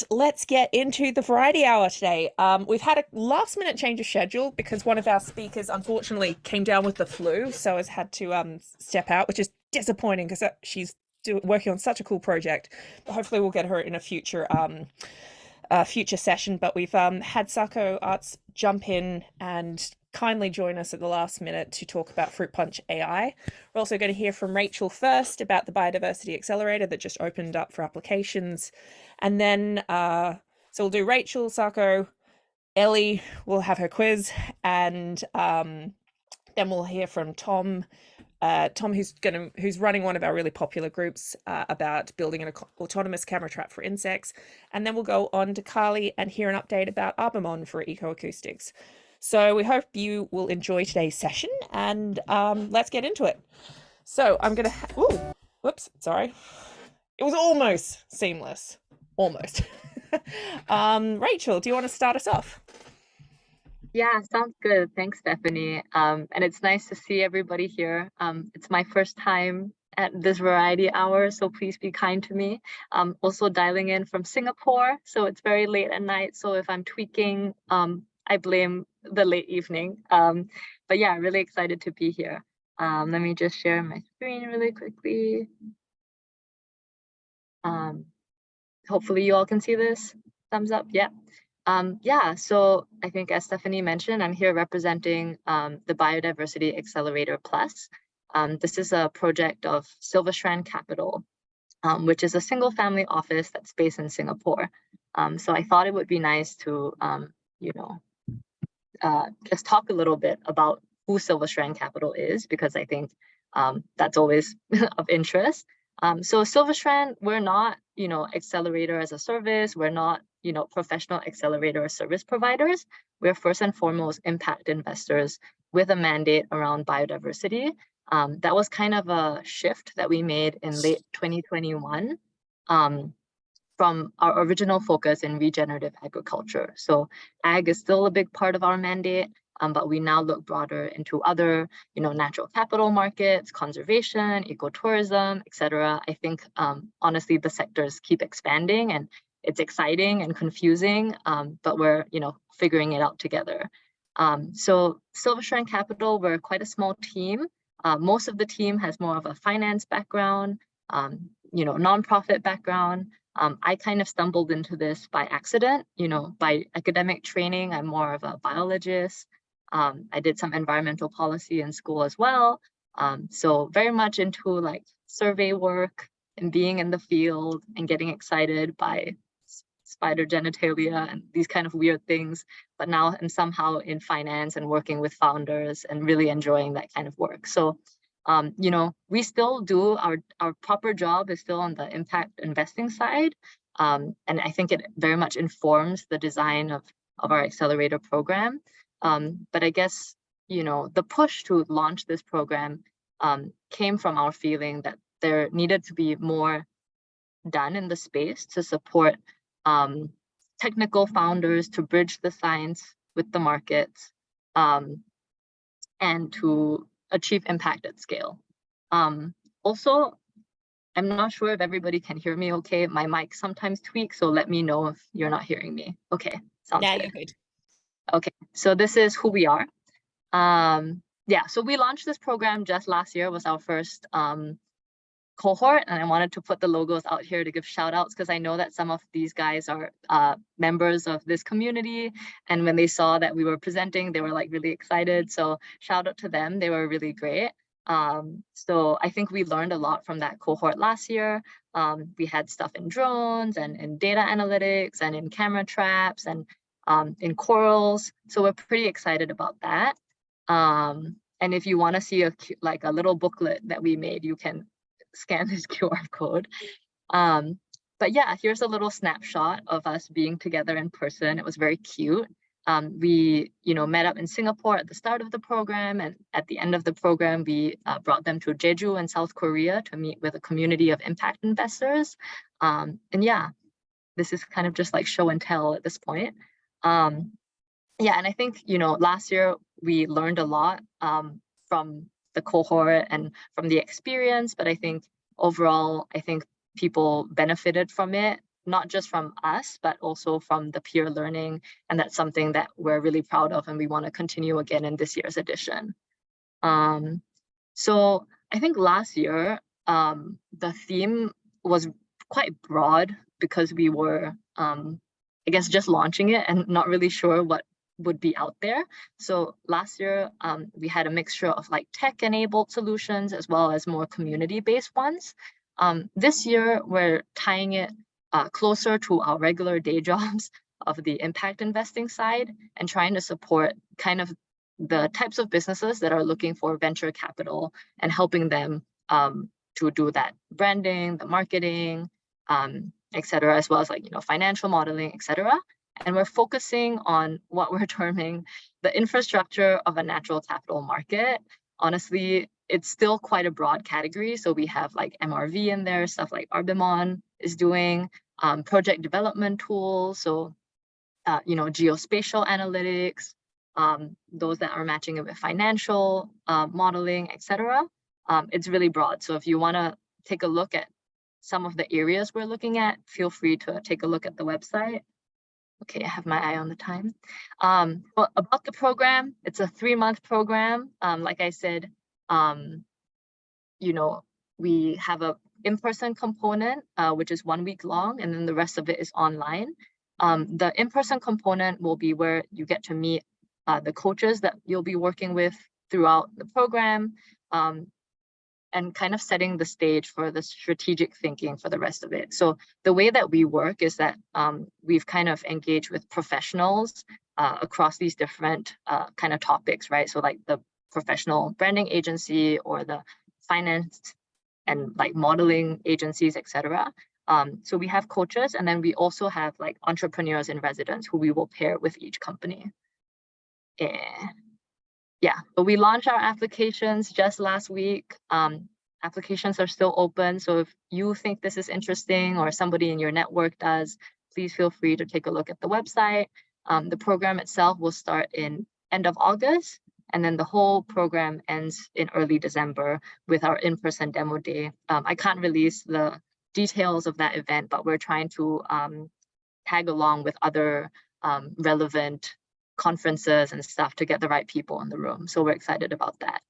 Let's get into the variety hour today. We've had a last minute change of schedule because one of our speakers unfortunately came down with the flu, so has had to step out, which is disappointing because she's working on such a cool project. But hopefully we'll get her in a future session. But we've had Sato Arts jump in and kindly join us at the last minute to talk about FruitPunch AI. We're also going to hear from Rachel first about the Biodiversity Accelerator that just opened up for applications. And then, so we'll do Rachel, Sako, Ellie will have her quiz, and then we'll hear from Tom. Tom, who's running one of our really popular groups about building an autonomous camera trap for insects, and then we'll go on to Carly and hear an update about Arbimon for Ecoacoustics. So we hope you will enjoy today's session, and let's get into it. So I'm gonna. Whoops, sorry. It was almost seamless, almost. Rachel, do you want to start us off? Yeah, sounds good. Thanks, Stephanie. And it's nice to see everybody here. It's my first time at this variety hour, so please be kind to me. Also dialing in from Singapore, so it's very late at night. So if I'm tweaking, I blame the late evening. But yeah, really excited to be here. Let me just share my screen really quickly. Hopefully you all can see this. Thumbs up, yeah. Yeah, so I think as Stephanie mentioned, I'm here representing the Biodiversity Accelerator Plus. This is a project of Silverstrand Capital, which is a single family office that's based in Singapore. So I thought it would be nice to, just talk a little bit about who Silverstrand Capital is, because I think that's always of interest. So Silverstrand, we're not, accelerator as a service. We're not, professional accelerator or service providers. We're first and foremost impact investors with a mandate around biodiversity. That was kind of a shift that we made in late 2021 from our original focus in regenerative agriculture. So ag is still a big part of our mandate, but we now look broader into other, natural capital markets, conservation, ecotourism, etc. I think, honestly, the sectors keep expanding and it's exciting and confusing, but we're, figuring it out together. So Silverstrand Capital, we're quite a small team. Most of the team has more of a finance background, nonprofit background. I kind of stumbled into this by accident, by academic training. I'm more of a biologist. I did some environmental policy in school as well. So very much into like survey work and being in the field and getting excited by spider genitalia and these kind of weird things. But now I'm somehow in finance and working with founders and really enjoying that kind of work. So, we still do our proper job is still on the impact investing side. And I think it very much informs the design of our accelerator program. But I guess, the push to launch this program came from our feeling that there needed to be more done in the space to support technical founders to bridge the science with the markets and to achieve impact at scale. Also, I'm not sure if everybody can hear me okay. My mic sometimes tweaks, so let me know if you're not hearing me. Okay, sounds good. You're good. Okay, so this is who we are. Yeah, so we launched this program just last year, was our first cohort, and I wanted to put the logos out here to give shout outs because I know that some of these guys are members of this community, and when they saw that we were presenting, they were like really excited. So shout out to them, they were really great. So I think we learned a lot from that cohort last year. We had stuff in drones and in data analytics and in camera traps and in corals. So we're pretty excited about that. And if you want to see a little booklet that we made, you can scan this QR code. But yeah, here's a little snapshot of us being together in person. It was very cute. We, met up in Singapore at the start of the program, and at the end of the program, we brought them to Jeju in South Korea to meet with a community of impact investors. And yeah, this is kind of just like show and tell at this point. Yeah, and I think, last year we learned a lot from the cohort and from the experience, but I think overall, people benefited from it, not just from us, but also from the peer learning. And that's something that we're really proud of and we want to continue again in this year's edition. So I think last year, the theme was quite broad because we were, I guess, just launching it and not really sure what would be out there. So last year, we had a mixture of like tech-enabled solutions as well as more community-based ones. This year, we're tying it closer to our regular day jobs of the impact investing side and trying to support kind of the types of businesses that are looking for venture capital and helping them to do that branding, the marketing, et cetera, as well as like, financial modeling, et cetera. And we're focusing on what we're terming the infrastructure of a natural capital market. Honestly, it's still quite a broad category. So we have like MRV in there, stuff like Arbimon is doing, project development tools. So, geospatial analytics, those that are matching it with financial modeling, et cetera. It's really broad. So if you want to take a look at some of the areas we're looking at, feel free to take a look at the website. Okay, I have my eye on the time. Well, about the program, it's a 3-month program. Like I said, we have a in-person component, which is 1 week long, and then the rest of it is online. The in-person component will be where you get to meet the coaches that you'll be working with throughout the program, and kind of setting the stage for the strategic thinking for the rest of it. So the way that we work is that we've kind of engaged with professionals across these different kind of topics, right? So like the professional branding agency or the finance and like modeling agencies, et cetera. So we have coaches, and then we also have like entrepreneurs in residence who we will pair with each company. Yeah, but we launched our applications just last week. Applications are still open. So if you think this is interesting or somebody in your network does, please feel free to take a look at the website. The program itself will start in end of August, and then the whole program ends in early December with our in-person demo day. I can't release the details of that event, but we're trying to tag along with other relevant conferences and stuff to get the right people in the room. So we're excited about that.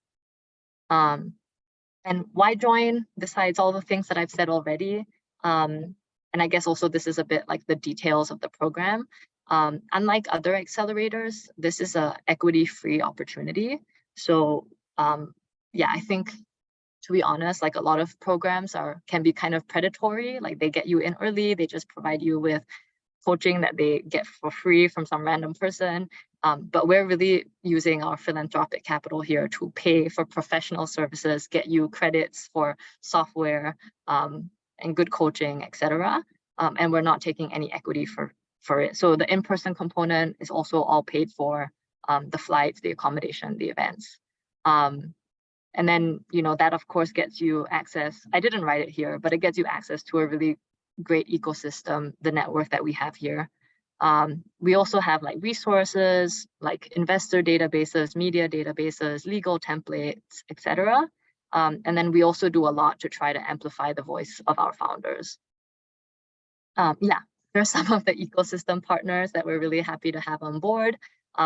And why join besides all the things that I've said already? And I guess also this is a bit like the details of the program. Unlike other accelerators, this is a equity-free opportunity. So yeah, I think to be honest, like a lot of programs can be kind of predatory. Like they get you in early, they just provide you with coaching that they get for free from some random person. But we're really using our philanthropic capital here to pay for professional services, get you credits for software and good coaching, et cetera. And we're not taking any equity for it. So the in-person component is also all paid for, the flights, the accommodation, the events. And then, that of course gets you access. I didn't write it here, but it gets you access to a really great ecosystem, the network that we have here. We also have like resources, like investor databases, media databases, legal templates, etc. And then we also do a lot to try to amplify the voice of our founders. Yeah, there are some of the ecosystem partners that we're really happy to have on board.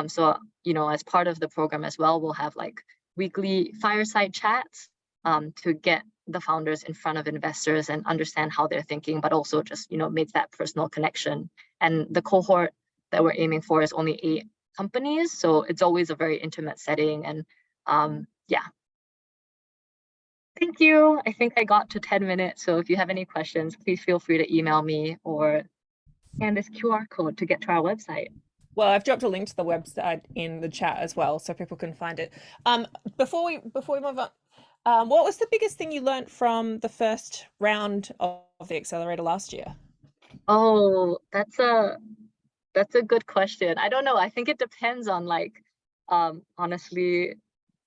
So, as part of the program as well, we'll have like weekly fireside chats to get the founders in front of investors and understand how they're thinking, but also just, make that personal connection. And the cohort that we're aiming for is only 8 companies. So it's always a very intimate setting. And yeah. Thank you. I think I got to 10 minutes. So if you have any questions, please feel free to email me or scan this QR code to get to our website. Well, I've dropped a link to the website in the chat as well, so people can find it. Before we move on, what was the biggest thing you learned from the first round of the accelerator last year? Oh, that's a good question. I don't know. I think it depends on honestly,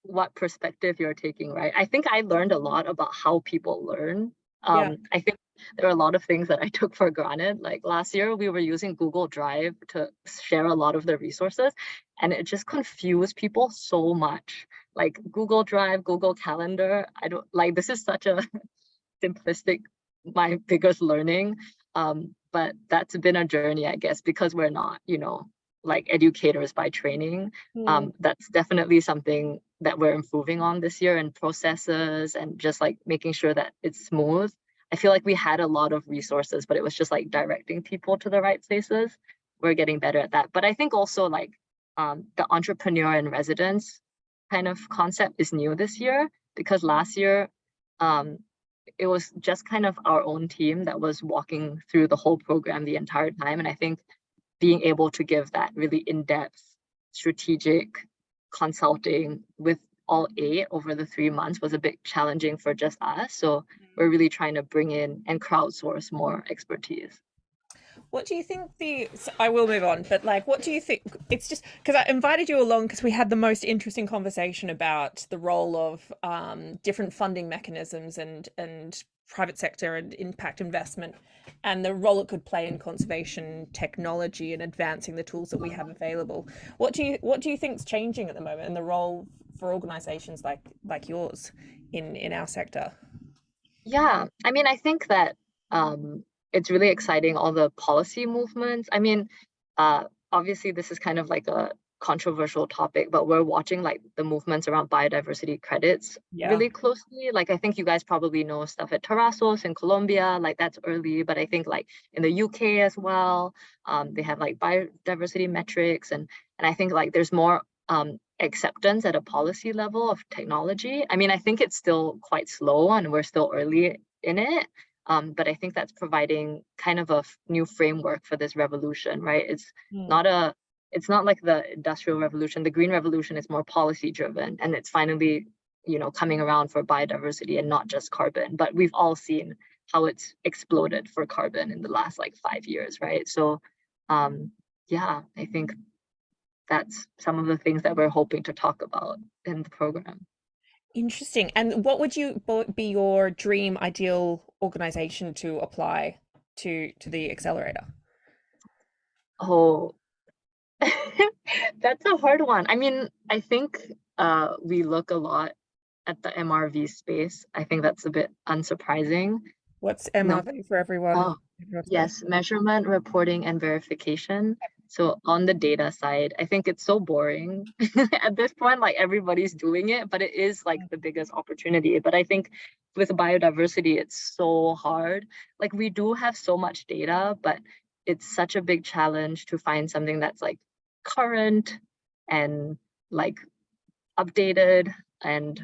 what perspective you're taking, right? I think I learned a lot about how people learn. I think there are a lot of things that I took for granted. Like last year, we were using Google Drive to share a lot of the resources, and it just confused people so much. Like Google Drive, Google Calendar, I don't like, this is such a simplistic, my biggest learning. But but that's been a journey, I guess, because we're not, like educators by training. That's definitely something that we're improving on this year, and processes and just like making sure that it's smooth. I feel like we had a lot of resources, but it was just like directing people to the right places. We're getting better at that. But I think also like the entrepreneur in residence kind of concept is new this year, because last year it was just kind of our own team that was walking through the whole program the entire time. And I think being able to give that really in-depth strategic consulting with all 8 over the 3 months was a bit challenging for just us. So we're really trying to bring in and crowdsource more expertise. What do you think I will move on, but like, what do you think? It's just because I invited you along because we had the most interesting conversation about the role of different funding mechanisms and private sector and impact investment, and the role it could play in conservation technology and advancing the tools that we have available. What do you think is changing at the moment, and the role for organizations like yours in our sector? Yeah, I mean, I think that it's really exciting, all the policy movements. I mean, obviously this is kind of like a controversial topic, but we're watching like the movements around biodiversity credits really closely. Like I think you guys probably know stuff at Terrazos in Colombia, like that's early, but I think like in the UK as well, they have like biodiversity metrics, and I think like there's more acceptance at a policy level of technology. I mean, I think it's still quite slow and we're still early in it. But I think that's providing kind of a new framework for this revolution, right? It's not like the industrial revolution. The green revolution is more policy driven, and it's finally, coming around for biodiversity and not just carbon. But we've all seen how it's exploded for carbon in the last like 5 years, right? So, yeah, I think that's some of the things that we're hoping to talk about in the program. Interesting. And what would be your dream ideal organization to apply to the accelerator? Oh, that's a hard one. I mean, I think we look a lot at the MRV space. I think that's a bit unsurprising. What's MRV for everyone? Oh, yes, measurement, reporting, and verification. So on the data side, I think it's so boring at this point, like everybody's doing it, but it is like the biggest opportunity. But I think with biodiversity, it's so hard. Like we do have so much data, but it's such a big challenge to find something that's like current and like updated. And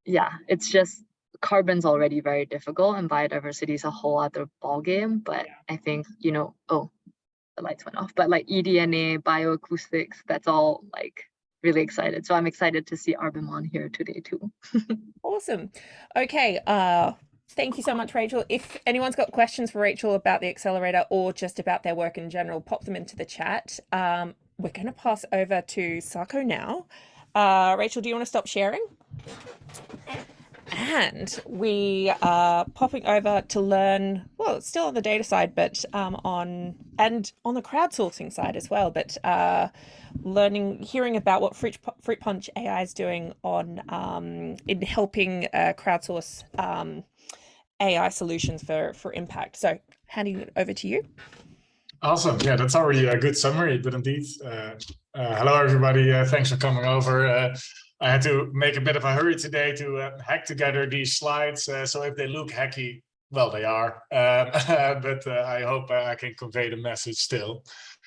yeah, it's just carbon's already very difficult, and biodiversity is a whole other ballgame. But I think, oh, the lights went off, but like eDNA, bioacoustics, that's all like really excited. So I'm excited to see Arbimon here today too. Awesome. Okay. Thank you so much, Rachel. If anyone's got questions for Rachel about the accelerator or just about their work in general, pop them into the chat. We're going to pass over to Sato now. Rachel, do you want to stop sharing? And we are popping over to learn, well, it's still on the data side, but on the crowdsourcing side as well, but hearing about what FruitPunch AI is doing on in helping crowdsource AI solutions for impact. So handing it over to you. Awesome. Yeah, that's already a good summary, but indeed. Hello, everybody. Thanks for coming over. I had to make a bit of a hurry today to hack together these slides. So if they look hacky, well, they are. But I hope I can convey the message still.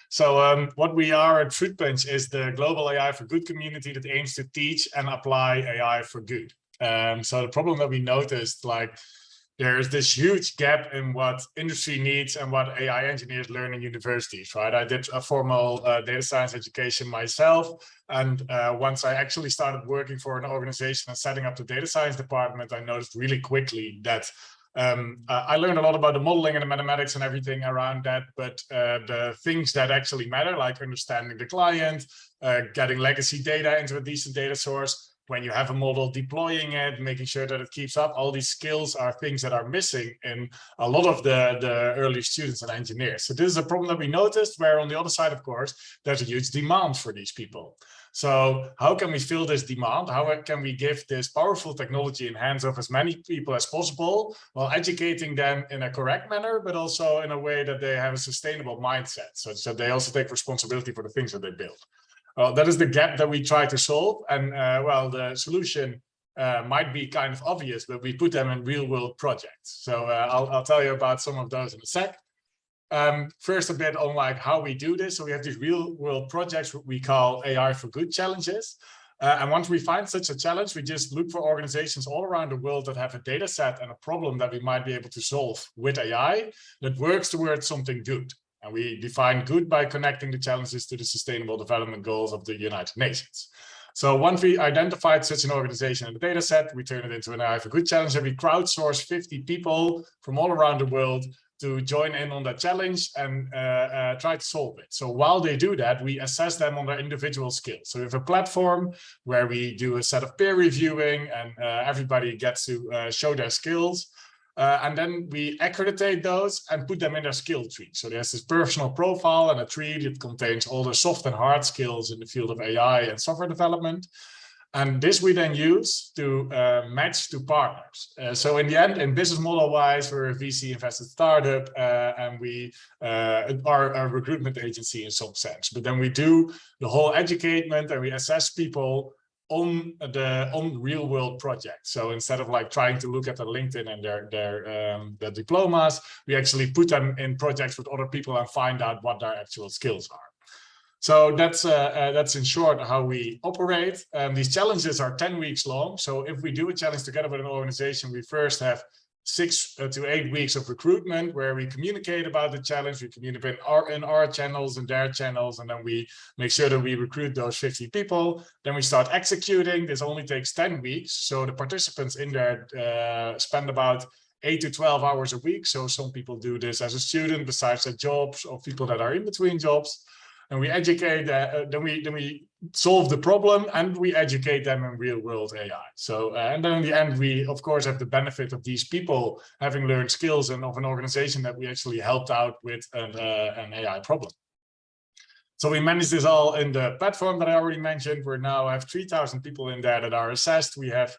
So what we are at FruitPunch is the global AI for good community that aims to teach and apply AI for good. So the problem that we noticed, like, there's this huge gap in what industry needs and what AI engineers learn in universities, right? I did a formal data science education myself. And once I actually started working for an organization and setting up the data science department, I noticed really quickly that I learned a lot about the modeling and the mathematics and everything around that, but the things that actually matter, like understanding the client, getting legacy data into a decent data source, when you have a model, deploying it, making sure that it keeps up. All these skills are things that are missing in a lot of the early students and engineers. So this is a problem that we noticed, where on the other side, of course, there's a huge demand for these people. So how can we fill this demand? How can we give this powerful technology in hands of as many people as possible, while educating them in a correct manner, but also in a way that they have a sustainable mindset, such that they also take responsibility for the things that they build? Well, that is the gap that we try to solve. And well, the solution might be kind of obvious, but we put them in real world projects. So I'll tell you about some of those in a sec. First, a bit on like how we do this. So we have these real world projects, what we call AI for Good challenges. And once we find such a challenge, we just look for organizations all around the world that have a data set and a problem that we might be able to solve with AI that works towards something good. And we define good by connecting the challenges to the Sustainable Development Goals of the United Nations. So once we identified such an organization in the data set, we turn it into an AI for Good challenge, and we crowdsource 50 people from all around the world to join in on that challenge and try to solve it. So while they do that, we assess them on their individual skills. So we have a platform where we do a set of peer reviewing, and everybody gets to show their skills. And then we accreditate those and put them in their skill tree. So there's this personal profile and a tree that contains all the soft and hard skills in the field of AI and software development. And this we then use to match to partners. So in the end, in business model wise, we're a VC invested startup, and we are a recruitment agency in some sense. But then we do the whole education, and we assess people on real world projects. So instead of like trying to look at the LinkedIn and their diplomas, we actually put them in projects with other people and find out what their actual skills are. So that's in short how we operate. These challenges are 10 weeks long. So if we do a challenge together with an organization, we first have 6 to 8 weeks of recruitment where we communicate about the challenge. We communicate in our channels and their channels, and then we make sure that we recruit those 50 people. Then we start executing. This only takes 10 weeks. So the participants in there spend about 8 to 12 hours a week. So some people do this as a student besides their jobs, or people that are in between jobs. And we educate, then we solve the problem, and we educate them in real world AI. So, and then in the end, we of course have the benefit of these people having learned skills and of an organization that we actually helped out with an AI problem. So we manage this all in the platform that I already mentioned. We now have 3,000 people in there that are assessed. We have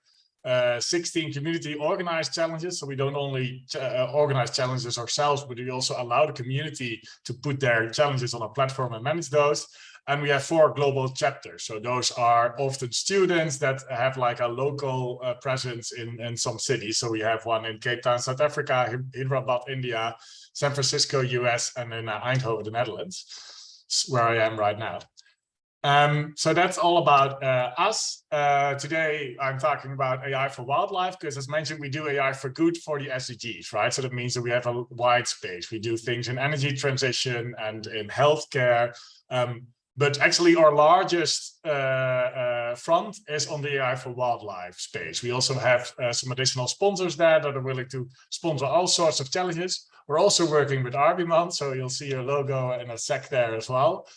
16 community organized challenges. So we don't only organize challenges ourselves, but we also allow the community to put their challenges on our platform and manage those. And we have 4 global chapters. So those are often students that have like a local presence in some cities. So we have one in Cape Town, South Africa, Hyderabad, India, San Francisco, US, and in Eindhoven, the Netherlands, where I am right now. So that's all about us. Today, I'm talking about AI for wildlife, because as mentioned, we do AI for good for the SDGs, right? So that means that we have a wide space. We do things in energy transition and in healthcare. But actually our largest front is on the AI for wildlife space. We also have some additional sponsors there that are willing to sponsor all sorts of challenges. We're also working with Arbimon, so you'll see your logo in a sec there as well.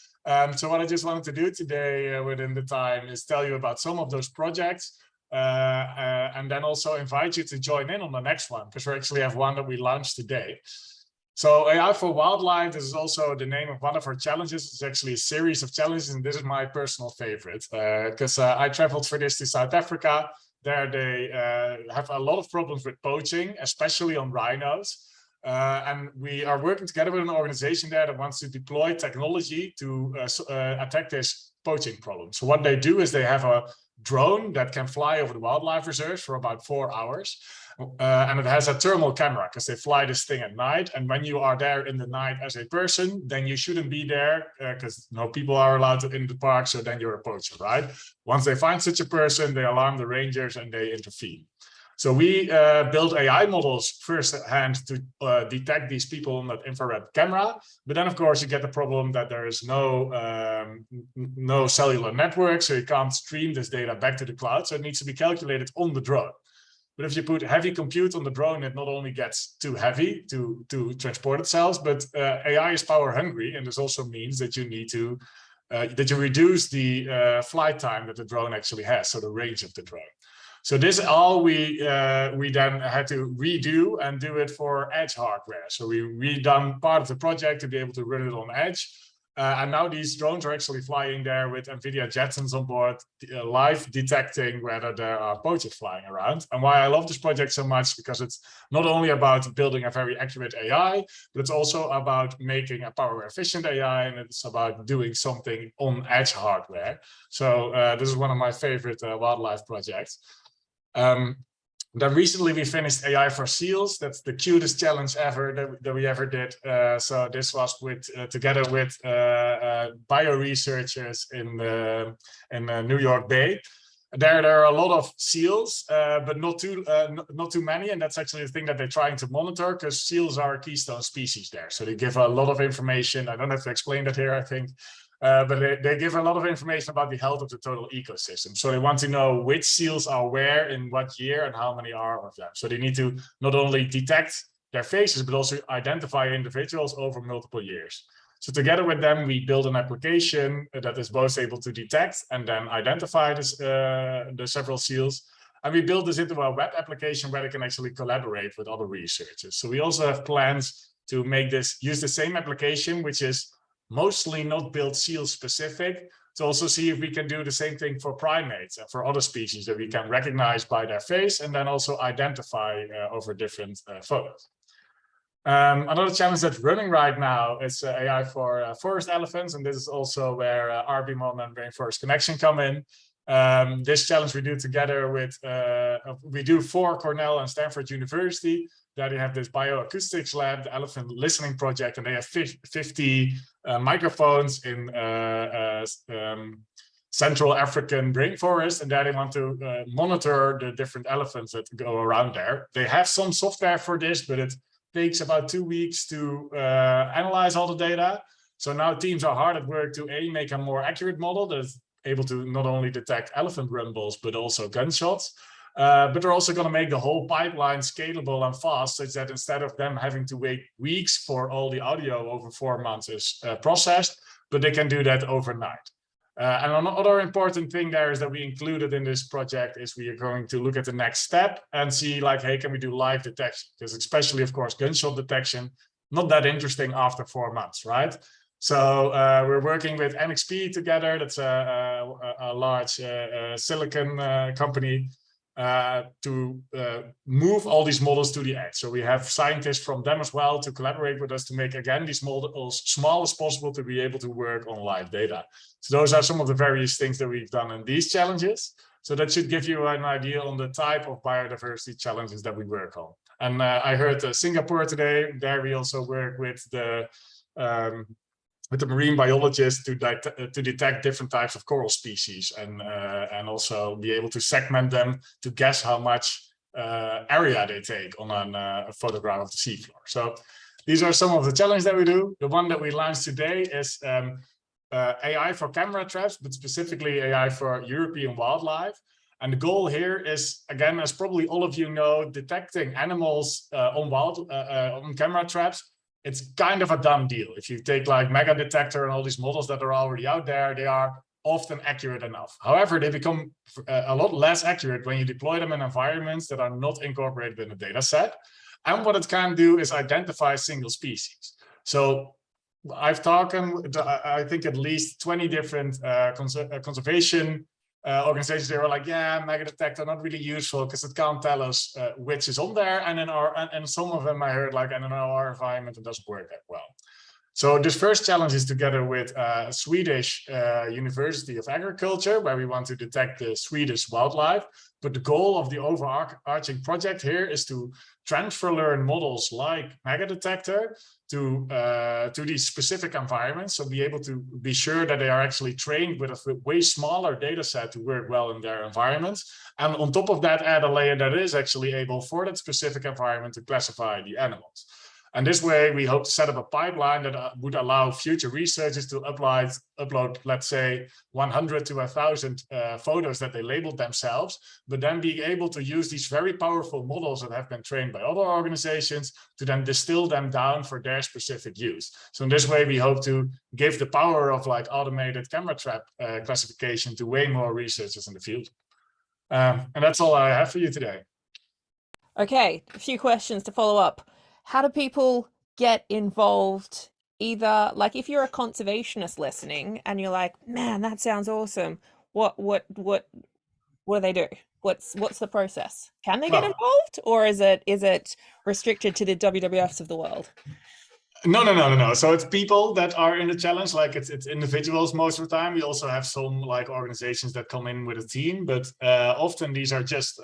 So what I just wanted to do today within the time is tell you about some of those projects, and then also invite you to join in on the next one, because we actually have one that we launched today. So AI for Wildlife, this is also the name of one of our challenges. It's actually a series of challenges, and this is my personal favorite, because I traveled for this to South Africa. There they have a lot of problems with poaching, especially on rhinos. And we are working together with an organization there that wants to deploy technology to attack this poaching problem. So what they do is they have a drone that can fly over the wildlife reserves for about 4 hours. And it has a thermal camera, because they fly this thing at night. And when you are there in the night as a person, then you shouldn't be there, because no people are allowed in the park. So then you're a poacher, right? Once they find such a person, they alarm the rangers and they intervene. So we build AI models firsthand to detect these people on that infrared camera. But then, of course, you get the problem that there is no cellular network, so you can't stream this data back to the cloud. So it needs to be calculated on the drone. But if you put heavy compute on the drone, it not only gets too heavy to transport itself, but AI is power hungry. And this also means that you need to that you reduce the flight time that the drone actually has, so the range of the drone. So this all we then had to redo and do it for edge hardware. So we redone part of the project to be able to run it on edge. And now these drones are actually flying there with NVIDIA Jetsons on board, live detecting whether there are poachers flying around. And why I love this project so much, because it's not only about building a very accurate AI, but it's also about making a power efficient AI, and it's about doing something on edge hardware. So this is one of my favorite wildlife projects. Then recently we finished AI for seals. That's the cutest challenge ever that we ever did. So this was with together with bio researchers in New York Bay. There are a lot of seals, but not too many, and that's actually the thing that they're trying to monitor, because seals are a keystone species there. So they give a lot of information. I don't have to explain that here, I think. But they give a lot of information about the health of the total ecosystem. So they want to know which seals are where in what year and how many are of them. So they need to not only detect their faces, but also identify individuals over multiple years. So together with them, we build an application that is both able to detect and then identify the several seals. And we build this into a web application where they can actually collaborate with other researchers. So we also have plans to make this, use the same application, which is mostly not built seal specific, to also see if we can do the same thing for primates and for other species that we can recognize by their face and then also identify over different photos. Another challenge that's running right now is AI for forest elephants, and this is also where Arbimon and Rainforest Connection come in. This challenge we do together with, we do for Cornell and Stanford University. There they have this Bioacoustics lab, the Elephant Listening Project, and they have 50 microphones in Central African rainforest, and there they want to monitor the different elephants that go around there. They have some software for this, but it takes about 2 weeks to analyze all the data. So now teams are hard at work to make a more accurate model that's able to not only detect elephant rumbles, but also gunshots. But they're also going to make the whole pipeline scalable and fast, such that instead of them having to wait weeks for all the audio over 4 months is processed, but they can do that overnight. And another important thing there is that we included in this project is we are going to look at the next step and see, like, hey, can we do live detection? Because especially, of course, gunshot detection, not that interesting after 4 months, right? So we're working with NXP together. That's a large silicon company to move all these models to the edge. So we have scientists from them as well to collaborate with us to make, again, these models small as possible to be able to work on live data. So those are some of the various things that we've done in these challenges. So that should give you an idea on the type of biodiversity challenges that we work on. And I heard Singapore today. There we also work with the marine biologists to detect different types of coral species and also be able to segment them to guess how much area they take on a photograph of the seafloor. So these are some of the challenges that we do. The one that we launched today is AI for camera traps, but specifically AI for European wildlife. And the goal here is, again, as probably all of you know, detecting animals on camera traps. It's kind of a done deal. If you take like Mega Detector and all these models that are already out there, they are often accurate enough. However, they become a lot less accurate when you deploy them in environments that are not incorporated in the data set. And what it can do is identify single species. So I've talked, I think, at least 20 different conservation organizations. They were like, yeah, Mega Detector not really useful because it can't tell us which is on there, and some of them I heard like, and in our environment it doesn't work that well. So this first challenge is together with Swedish University of Agriculture, where we want to detect the Swedish wildlife. But the goal of the overarching project here is to transfer learn models like Mega Detector to these specific environments. So be able to be sure that they are actually trained with a way smaller data set to work well in their environments. And on top of that, add a layer that is actually able for that specific environment to classify the animals. And this way, we hope to set up a pipeline that would allow future researchers to upload, let's say, 100 to 1,000 photos that they labeled themselves, but then be able to use these very powerful models that have been trained by other organizations to then distill them down for their specific use. So in this way, we hope to give the power of like automated camera trap classification to way more researchers in the field. And that's all I have for you today. Okay, a few questions to follow up. How do people get involved? Either like if you're a conservationist listening and you're like, man, that sounds awesome. What do they do? What's the process? Can they get involved, or is it restricted to the WWFs of the world? No. So it's people that are in the challenge, like it's individuals most of the time. We also have some like organizations that come in with a team, but often these are just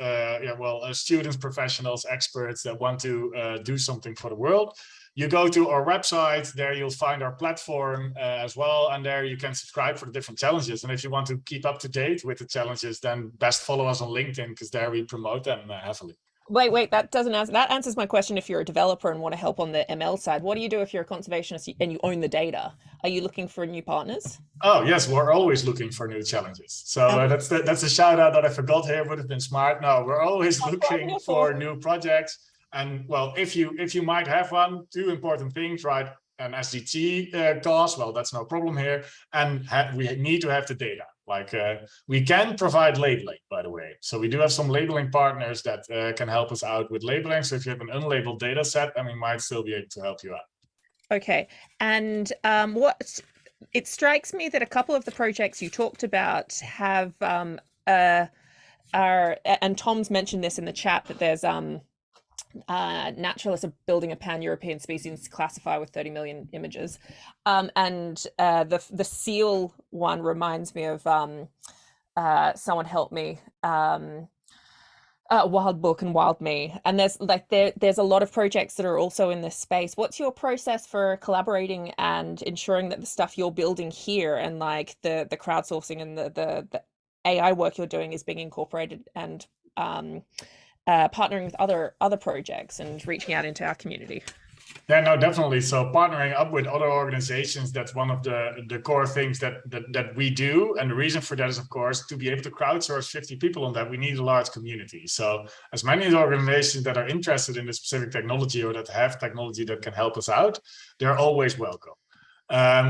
students, professionals, experts that want to do something for the world. You go to our website, there you'll find our platform as well, and there you can subscribe for the different challenges. And if you want to keep up to date with the challenges, then best follow us on LinkedIn, because there we promote them heavily. Wait, that doesn't answer. That answers my question. If you're a developer and want to help on the ML side, what do you do if you're a conservationist and you own the data? Are you looking for new partners? Oh yes, we're always looking for new challenges. So that's a shout out that I forgot here. Would have been smart. No, we're always looking for new projects. And well, if you might have one, two important things, right? An SDT cost, well, that's no problem here. And we need to have the data. Like we can provide labeling, by the way. So we do have some labeling partners that can help us out with labeling. So if you have an unlabeled data set, then we might still be able to help you out. Okay. And it strikes me that a couple of the projects you talked about have and Tom's mentioned this in the chat, that there's naturalists are building a pan-European species classifier with 30 million images, and the seal one reminds me of someone help me, Wild Book and Wild Me, and there's a lot of projects that are also in this space. What's your process for collaborating and ensuring that the stuff you're building here and like the crowdsourcing and the AI work you're doing is being incorporated and partnering with other projects and reaching out into our community? Yeah, no, definitely. So partnering up with other organizations, that's one of the core things that we do. And the reason for that is, of course, to be able to crowdsource 50 people on that, we need a large community. So as many organizations that are interested in a specific technology or that have technology that can help us out, they're always welcome.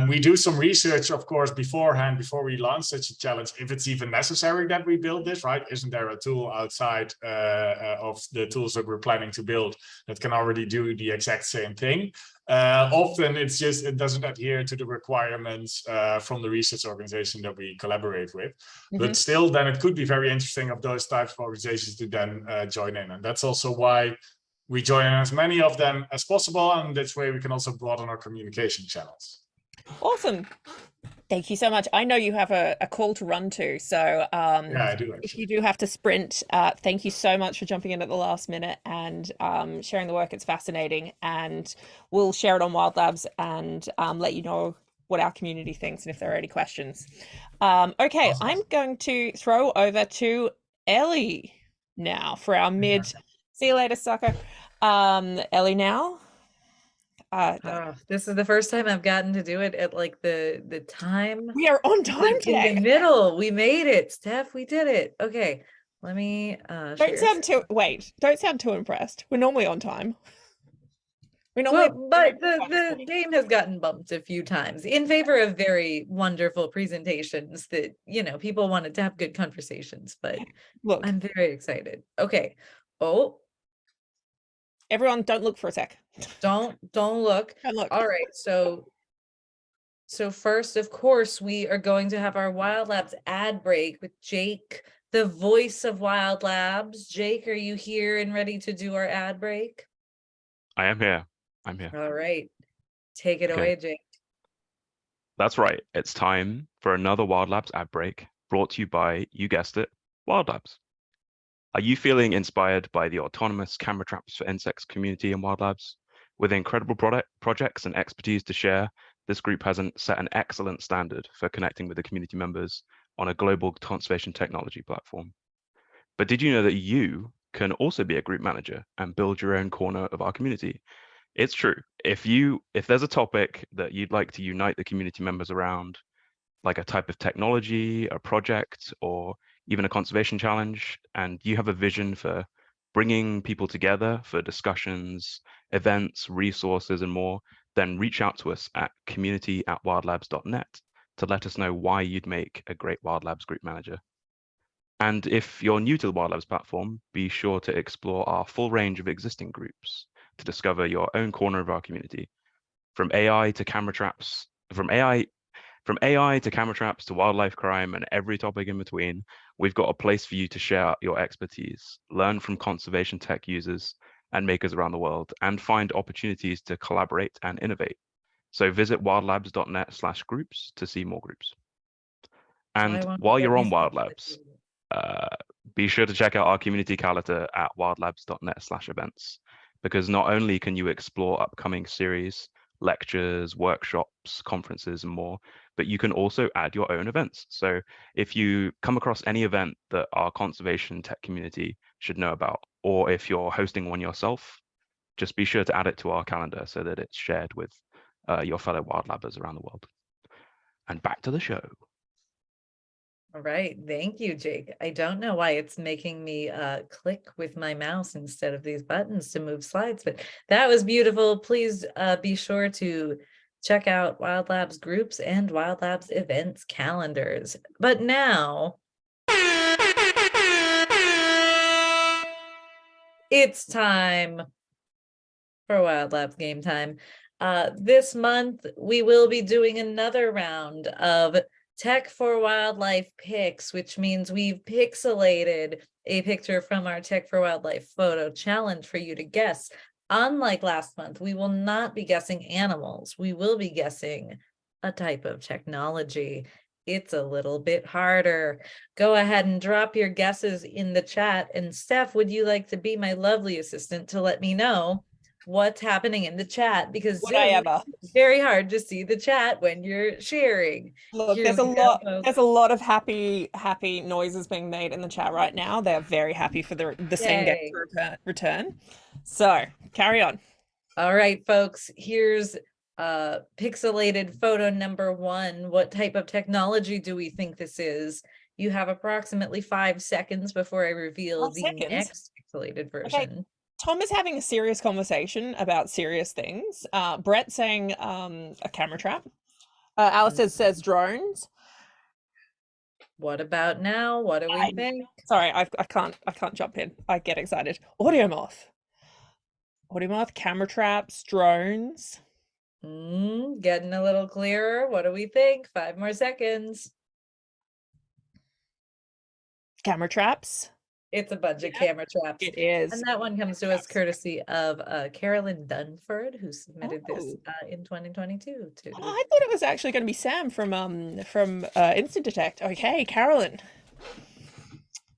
We do some research, of course, beforehand, before we launch such a challenge, if it's even necessary that we build this, right? Isn't there a tool outside of the tools that we're planning to build that can already do the exact same thing? Often it's just, it doesn't adhere to the requirements from the research organization that we collaborate with. But still, then it could be very interesting of those types of organizations to then join in. And that's also why we join in as many of them as possible. And this way we can also broaden our communication channels. Awesome. Thank you so much. I know you have a call to run to, so yeah, I do, if you do have to sprint, thank you so much for jumping in at the last minute and sharing the work. It's fascinating, and we'll share it on Wild Labs and let you know what our community thinks and if there are any questions. Okay, awesome. I'm going to throw over to Ellie now for our mid. See you later, Sato. Ellie now. This is the first time I've gotten to do it at like the time. We are on time today. In the middle. We made it, Steph. We did it. Okay, let me don't sound too impressed. We're normally on time. But the game has gotten bumped a few times in favor of very wonderful presentations that, you know, people wanted to have good conversations, but look, I'm very excited. Okay. Oh, everyone, don't look for a sec. Don't look. Don't look. All right. So first, of course, we are going to have our Wild Labs ad break with Jake, the voice of Wild Labs. Jake, are you here and ready to do our ad break? I am here. I'm here. All right. Take it away, Jake. That's right. It's time for another Wild Labs ad break brought to you by, you guessed it, Wild Labs. Are you feeling inspired by the autonomous camera traps for insects community in Wild Labs? With incredible projects and expertise to share, this group has set an excellent standard for connecting with the community members on a global conservation technology platform. But did you know that you can also be a group manager and build your own corner of our community? It's true. If there's a topic that you'd like to unite the community members around, like a type of technology, a project, or even a conservation challenge, and you have a vision for bringing people together for discussions, events, resources, and more, then reach out to us at community@wildlabs.net to let us know why you'd make a great Wild Labs group manager. And if you're new to the Wild Labs platform, be sure to explore our full range of existing groups to discover your own corner of our community. From AI to camera traps, from AI to camera traps to wildlife crime and every topic in between, we've got a place for you to share your expertise, learn from conservation tech users and makers around the world, and find opportunities to collaborate and innovate. So visit wildlabs.net/groups to see more groups. And while you're on Wild Labs, be sure to check out our community calendar at wildlabs.net/events, because not only can you explore upcoming series, lectures, workshops, conferences, and more, but you can also add your own events. So if you come across any event that our conservation tech community should know about, or if you're hosting one yourself, just be sure to add it to our calendar so that it's shared with your fellow wildlabbers around the world. And back to the show. All right, thank you, Jake. I don't know why it's making me click with my mouse instead of these buttons to move slides, but that was beautiful. Please be sure to check out Wild Labs groups and Wild Labs events calendars. But now it's time for Wild Labs game time. This month, we will be doing another round of Tech for Wildlife picks, which means we've pixelated a picture from our Tech for Wildlife photo challenge for you to guess. Unlike last month, we will not be guessing animals. We will be guessing a type of technology. It's a little bit harder. Go ahead and drop your guesses in the chat. And Steph, would you like to be my lovely assistant to let me know what's happening in the chat? Because it's very hard to see the chat when you're sharing. Look, there's a lot of happy noises being made in the chat right now. They're very happy for the same game to return. So carry on. All right, folks, here's pixelated photo number 1. What type of technology do we think this is? You have approximately 5 seconds before I reveal the next pixelated version. Okay. Tom is having a serious conversation about serious things. Brett saying a camera trap. Alice says drones. What about now? What do we think? Sorry, I can't jump in. I get excited. Audio moth, camera traps, drones. Getting a little clearer. What do we think? 5 more seconds. Camera traps. It's a bunch of camera traps. It is. And that one comes to us courtesy of Carolyn Dunford, who submitted this in 2022. I thought it was actually going to be Sam from Instant Detect. Okay, Carolyn.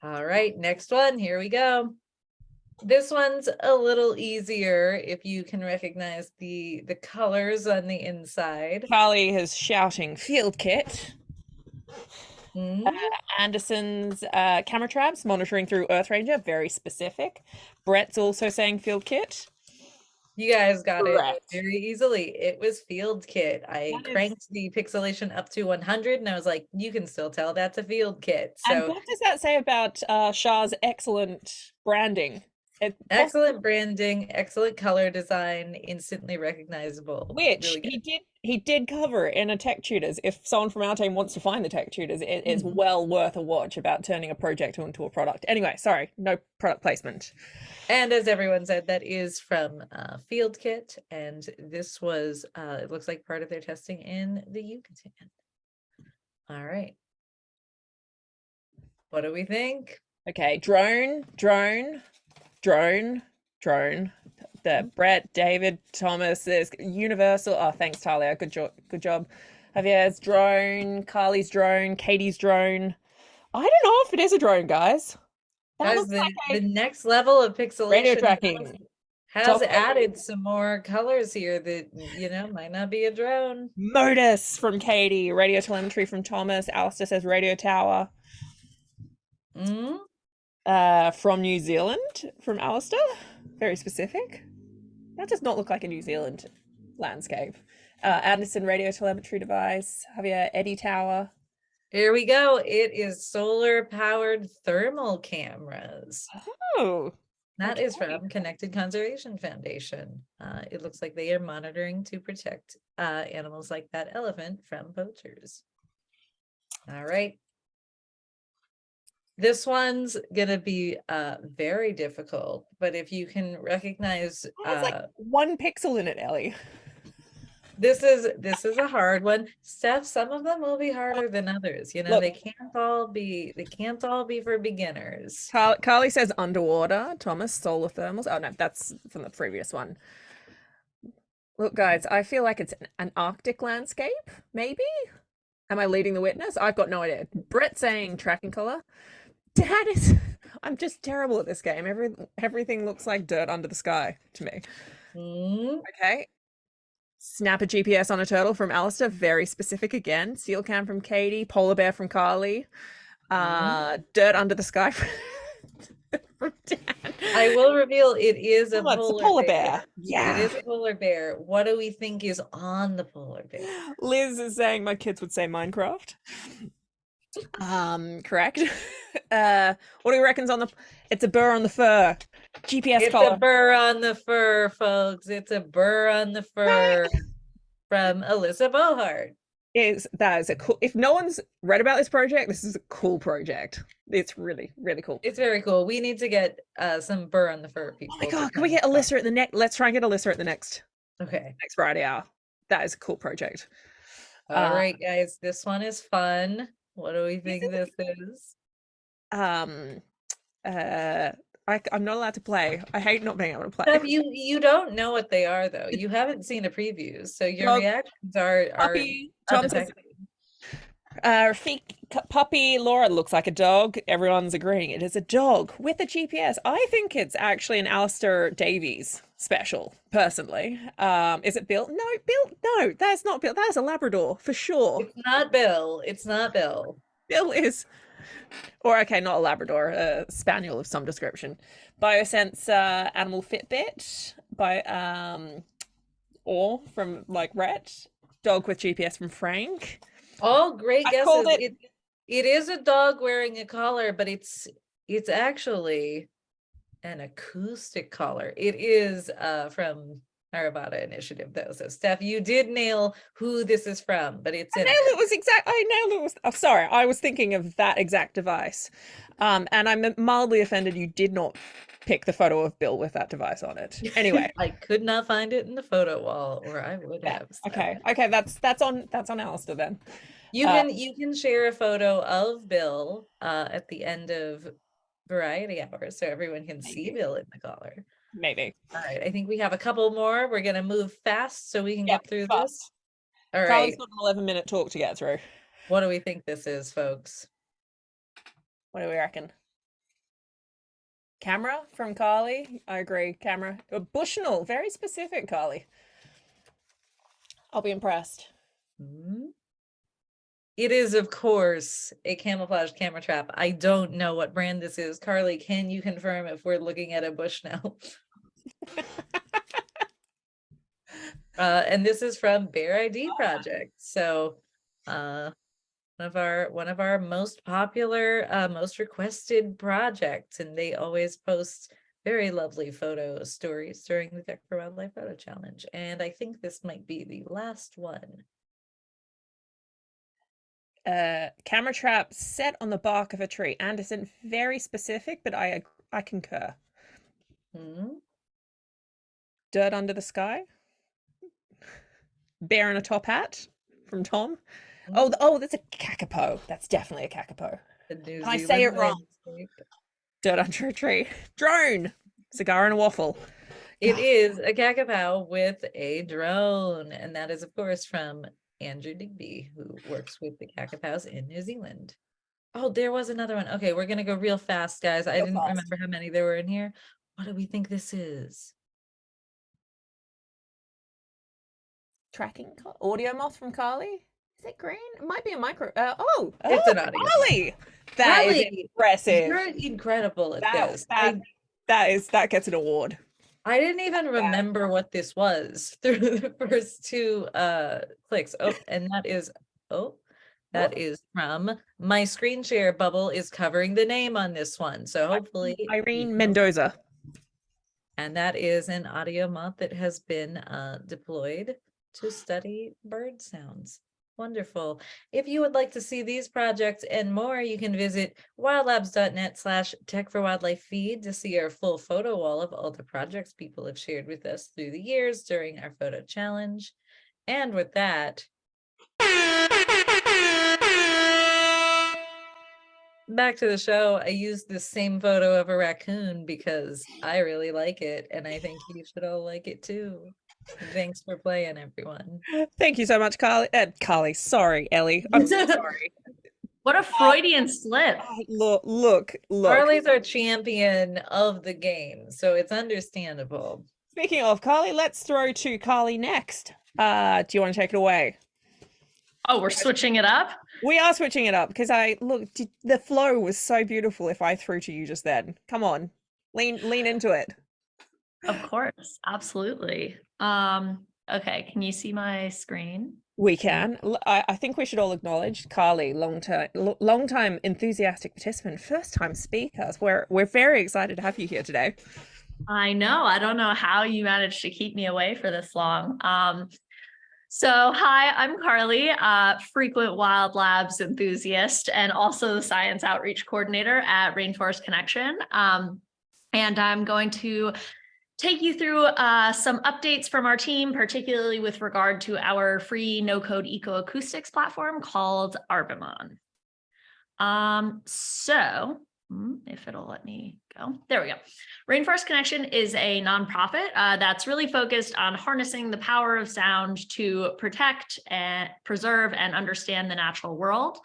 All right, next one. Here we go. This one's a little easier if you can recognize the colors on the inside. Carly is shouting field kit. Anderson's camera traps, monitoring through Earth Ranger, very specific. Brett's also saying field kit. You guys got it very easily. It was field kit. I cranked the pixelation up to 100 and I was like, you can still tell that's a field kit. So, and what does that say about Shah's excellent branding? Excellent branding, excellent color design, instantly recognizable. Which really he did cover in a Tech Tutors. If someone from our team wants to find the Tech Tutors, it is well worth a watch about turning a project into a product. Anyway, sorry, no product placement. And as everyone said, that is from Field Kit, and this was it looks like part of their testing in the Yucatan. All right, what do we think? Okay, drone. The Brett, David, Thomas, there's Universal. Oh, thanks, Talia. Good job. Javier's drone, Carly's drone, Katie's drone. I don't know if it is a drone, guys. Guys, the next level of pixelation radio tracking has added some more colors here that, might not be a drone. Modus from Katie, radio telemetry from Thomas. Alistair says radio tower. From New Zealand, from Alistair. Very specific. That does not look like a New Zealand landscape. Anderson radio telemetry device. Javier Eddy Tower. Here we go. It is solar powered thermal cameras. Oh, that is from Connected Conservation Foundation. It looks like they are monitoring to protect animals like that elephant from poachers. All right. This one's gonna be very difficult, but if you can recognize it's like 1 pixel in it, Ellie. This is a hard one. Steph, some of them will be harder than others. You know, they can't all be for beginners. Carly says underwater. Thomas, solar thermals. Oh no, that's from the previous one. Look, guys, I feel like it's an Arctic landscape, maybe? Am I leading the witness? I've got no idea. Brett saying tracking color. Dad is I'm just terrible at this game. Everything looks like dirt under the sky to me. Okay. Snap a GPS on a turtle from Alistair, very specific again. Seal cam from Katie, polar bear from Carly, dirt under the sky from Dan. I will reveal it is a polar bear. Yeah. It is a polar bear. What do we think is on the polar bear? Liz is saying my kids would say Minecraft. Correct. What do you reckon's on the it's a burr on the fur. GPS collar. It's a burr on the fur, folks. It's a burr on the fur from Alyssa Bohart. That is a cool, if no one's read about this project, this is a cool project. It's really, really cool. It's very cool. We need to get some burr on the fur people. Oh my god, can we get Alyssa at the next? Let's try and get Alyssa at the next Friday hour. That is a cool project. All right, guys, this one is fun. What do we think this is? I'm not allowed to play. I hate not being able to play. You don't know what they are though. You haven't seen the previews, so your reactions are Tom says, puppy. Laura looks like a dog. Everyone's agreeing it is a dog with a GPS. I think it's actually an Alistair Davies special, personally. Is it Bill? No, Bill. No, that's not Bill. That's a Labrador for sure. It's not Bill. It's not Bill. Bill is, or okay, not a Labrador, a Spaniel of some description. Biosense animal Fitbit by or from like Rhett. Dog with GPS from Frank. All great guesses. It is a dog wearing a collar, but it's actually an acoustic collar. It is from Arabata Initiative though. So Steph, you did nail who this is from, but it's I nailed it. Oh, sorry, I was thinking of that exact device. And I'm mildly offended you did not pick the photo of Bill with that device on it. Anyway. I could not find it in the photo wall, or I would have. Okay, that's on Alistair then. You can share a photo of Bill at the end of Variety Hour so everyone can see Bill in the collar. Maybe. All right, I think we have a couple more. We're gonna move fast so we can get through this. All right. Carly's got an 11-minute talk to get through. What do we think this is, folks? What do we reckon? Camera from Carly. I agree. Camera. Bushnell. Very specific, Carly. I'll be impressed. It is, of course, a camouflage camera trap. I don't know what brand this is. Carly, can you confirm if we're looking at a Bushnell? And this is from Bear ID Project. So one of our most popular, most requested projects, and they always post very lovely photo stories during the Tech for Wildlife Photo Challenge. And I think this might be the last one. Camera trap set on the bark of a tree. Anderson, very specific, but I concur. Dirt under the sky. Bear in a top hat from Tom. Oh, that's a kakapo. That's definitely a kakapo. I say it wrong. Dirt under a tree. Drone. Cigar and a waffle. It is a kakapo with a drone, and that is, of course, from Andrew Digby, who works with the kakapows in New Zealand. Oh, there was another one. Okay, we're gonna go real fast, guys. I didn't remember how many there were in here. What do we think this is? Tracking audio moth from Carly. Is it green? It might be a micro. It's an audio. Carly. That is impressive. You're incredible at this. That gets an award. I didn't even remember what this was through the first two clicks. Oh, and that is from my screen share bubble is covering the name on this one. So hopefully Irene Mendoza. And that is an audio mod that has been deployed to study bird sounds. Wonderful. If you would like to see these projects and more, you can visit WILDLABS.NET/Tech4Wildlife feed to see our full photo wall of all the projects people have shared with us through the years during our photo challenge. And with that, back to the show. I used this same photo of a raccoon because I really like it, and I think you should all like it too. Thanks for playing, everyone. Thank you so much, Carly. Carly, sorry, Ellie. I'm so sorry. What a Freudian slip. Look. Carly's our champion of the game, so it's understandable. Speaking of Carly, let's throw to Carly next. Do you want to take it away? Oh, we're switching it up? We are switching it up because the flow was so beautiful if I threw to you just then. Come on, lean into it. Of course, absolutely. Okay, can you see my screen? We can. I think we should all acknowledge Carly, long-time enthusiastic participant, first-time speakers. We're very excited to have you here today. I know. I don't know how you managed to keep me away for this long. So hi, I'm Carly, frequent Wild Labs enthusiast and also the science outreach coordinator at Rainforest Connection. And I'm going to take you through some updates from our team, particularly with regard to our free no-code ecoacoustics platform called Arbimon. If it'll let me go, there we go. Rainforest Connection is a nonprofit that's really focused on harnessing the power of sound to protect and preserve and understand the natural world.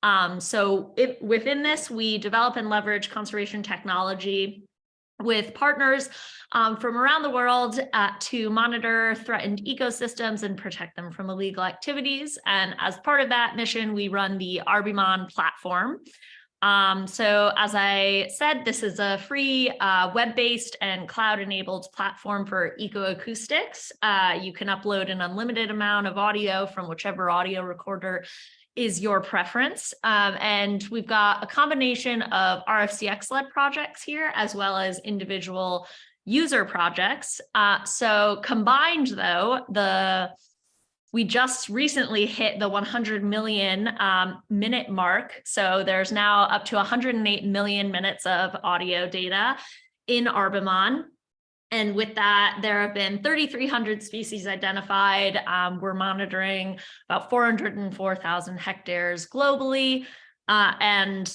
Within this, we develop and leverage conservation technology with partners from around the world to monitor threatened ecosystems and protect them from illegal activities. And as part of that mission, we run the Arbimon platform. So as I said, this is a free web-based and cloud-enabled platform for ecoacoustics. You can upload an unlimited amount of audio from whichever audio recorder is your preference. And we've got a combination of RFCX-led projects here, as well as individual user projects. So combined though, we just recently hit the 100 million minute mark. So there's now up to 108 million minutes of audio data in Arbimon. And with that, there have been 3,300 species identified. We're monitoring about 404,000 hectares globally. And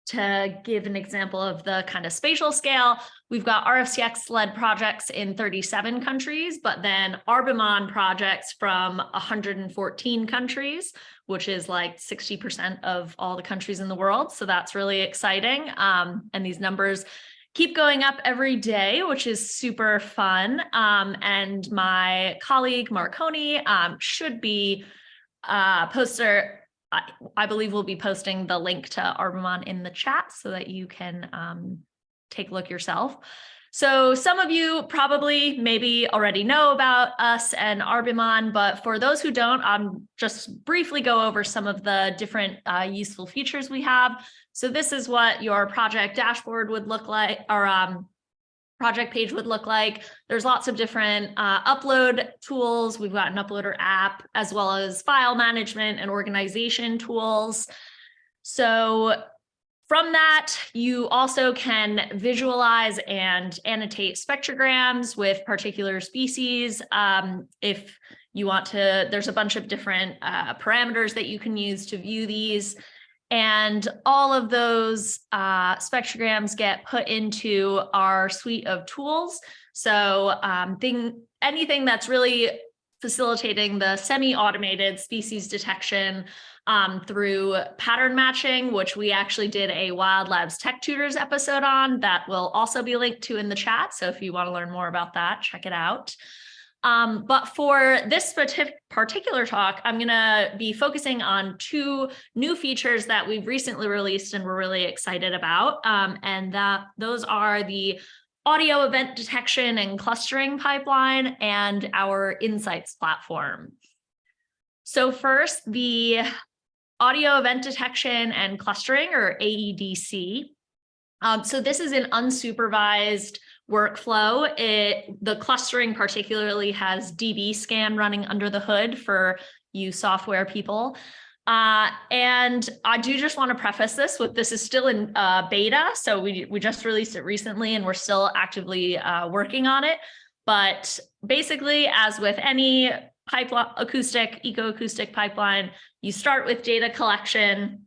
to give an example of the kind of spatial scale, we've got RFCX-led projects in 37 countries, but then Arbimon projects from 114 countries, which is like 60% of all the countries in the world. So that's really exciting. And these numbers keep going up every day, which is super fun. And my colleague, Marconi, should be I believe we'll be posting the link to Arbimon in the chat so that you can take a look yourself. So some of you probably maybe already know about us and Arbimon, but for those who don't, just briefly go over some of the different useful features we have. So this is what your project dashboard would look like, or project page would look like. There's lots of different upload tools. We've got an uploader app, as well as file management and organization tools. So from that, you also can visualize and annotate spectrograms with particular species. If you want to, there's a bunch of different parameters that you can use to view these. And all of those spectrograms get put into our suite of tools. So anything that's really facilitating the semi-automated species detection through pattern matching, which we actually did a Wild Labs Tech Tutors episode on, that will also be linked to in the chat. So if you want to learn more about that, check it out. But for this particular talk, I'm going to be focusing on two new features that we've recently released and we're really excited about. And those are the audio event detection and clustering pipeline, and our insights platform. So first, the audio event detection and clustering, or AEDC. So this is an unsupervised workflow. The clustering particularly has DB scan running under the hood for you software people. And I do just want to preface this with, this is still in beta. So we just released it recently and we're still actively working on it. But basically, as with any ecoacoustic pipeline, you start with data collection,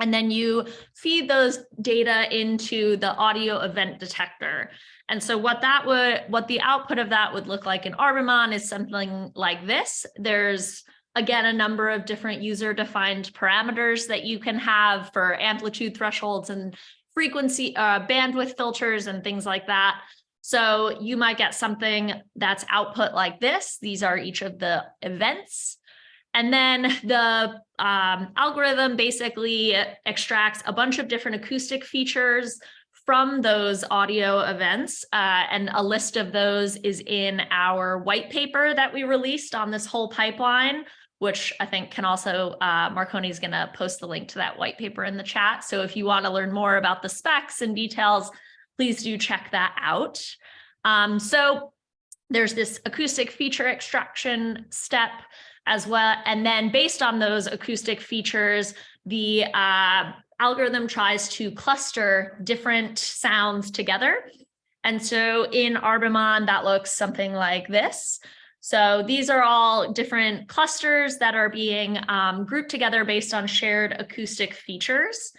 and then you feed those data into the audio event detector. And so what the output of that would look like in Arbimon is something like this. There's, again, a number of different user-defined parameters that you can have for amplitude thresholds and frequency, bandwidth filters and things like that. So you might get something that's output like this. These are each of the events. And then the algorithm basically extracts a bunch of different acoustic features from those audio events. And a list of those is in our white paper that we released on this whole pipeline, which I think can also, Marconi is going to post the link to that white paper in the chat. So if you want to learn more about the specs and details, please do check that out. So there's this acoustic feature extraction step as well. And then based on those acoustic features, the algorithm tries to cluster different sounds together. And so in Arbimon, that looks something like this. So these are all different clusters that are being grouped together based on shared acoustic features.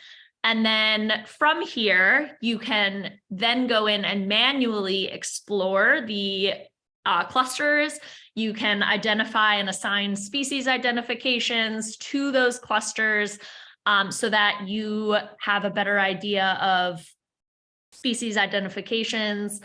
And then from here, you can then go in and manually explore the clusters. You can identify and assign species identifications to those clusters so that you have a better idea of species identifications.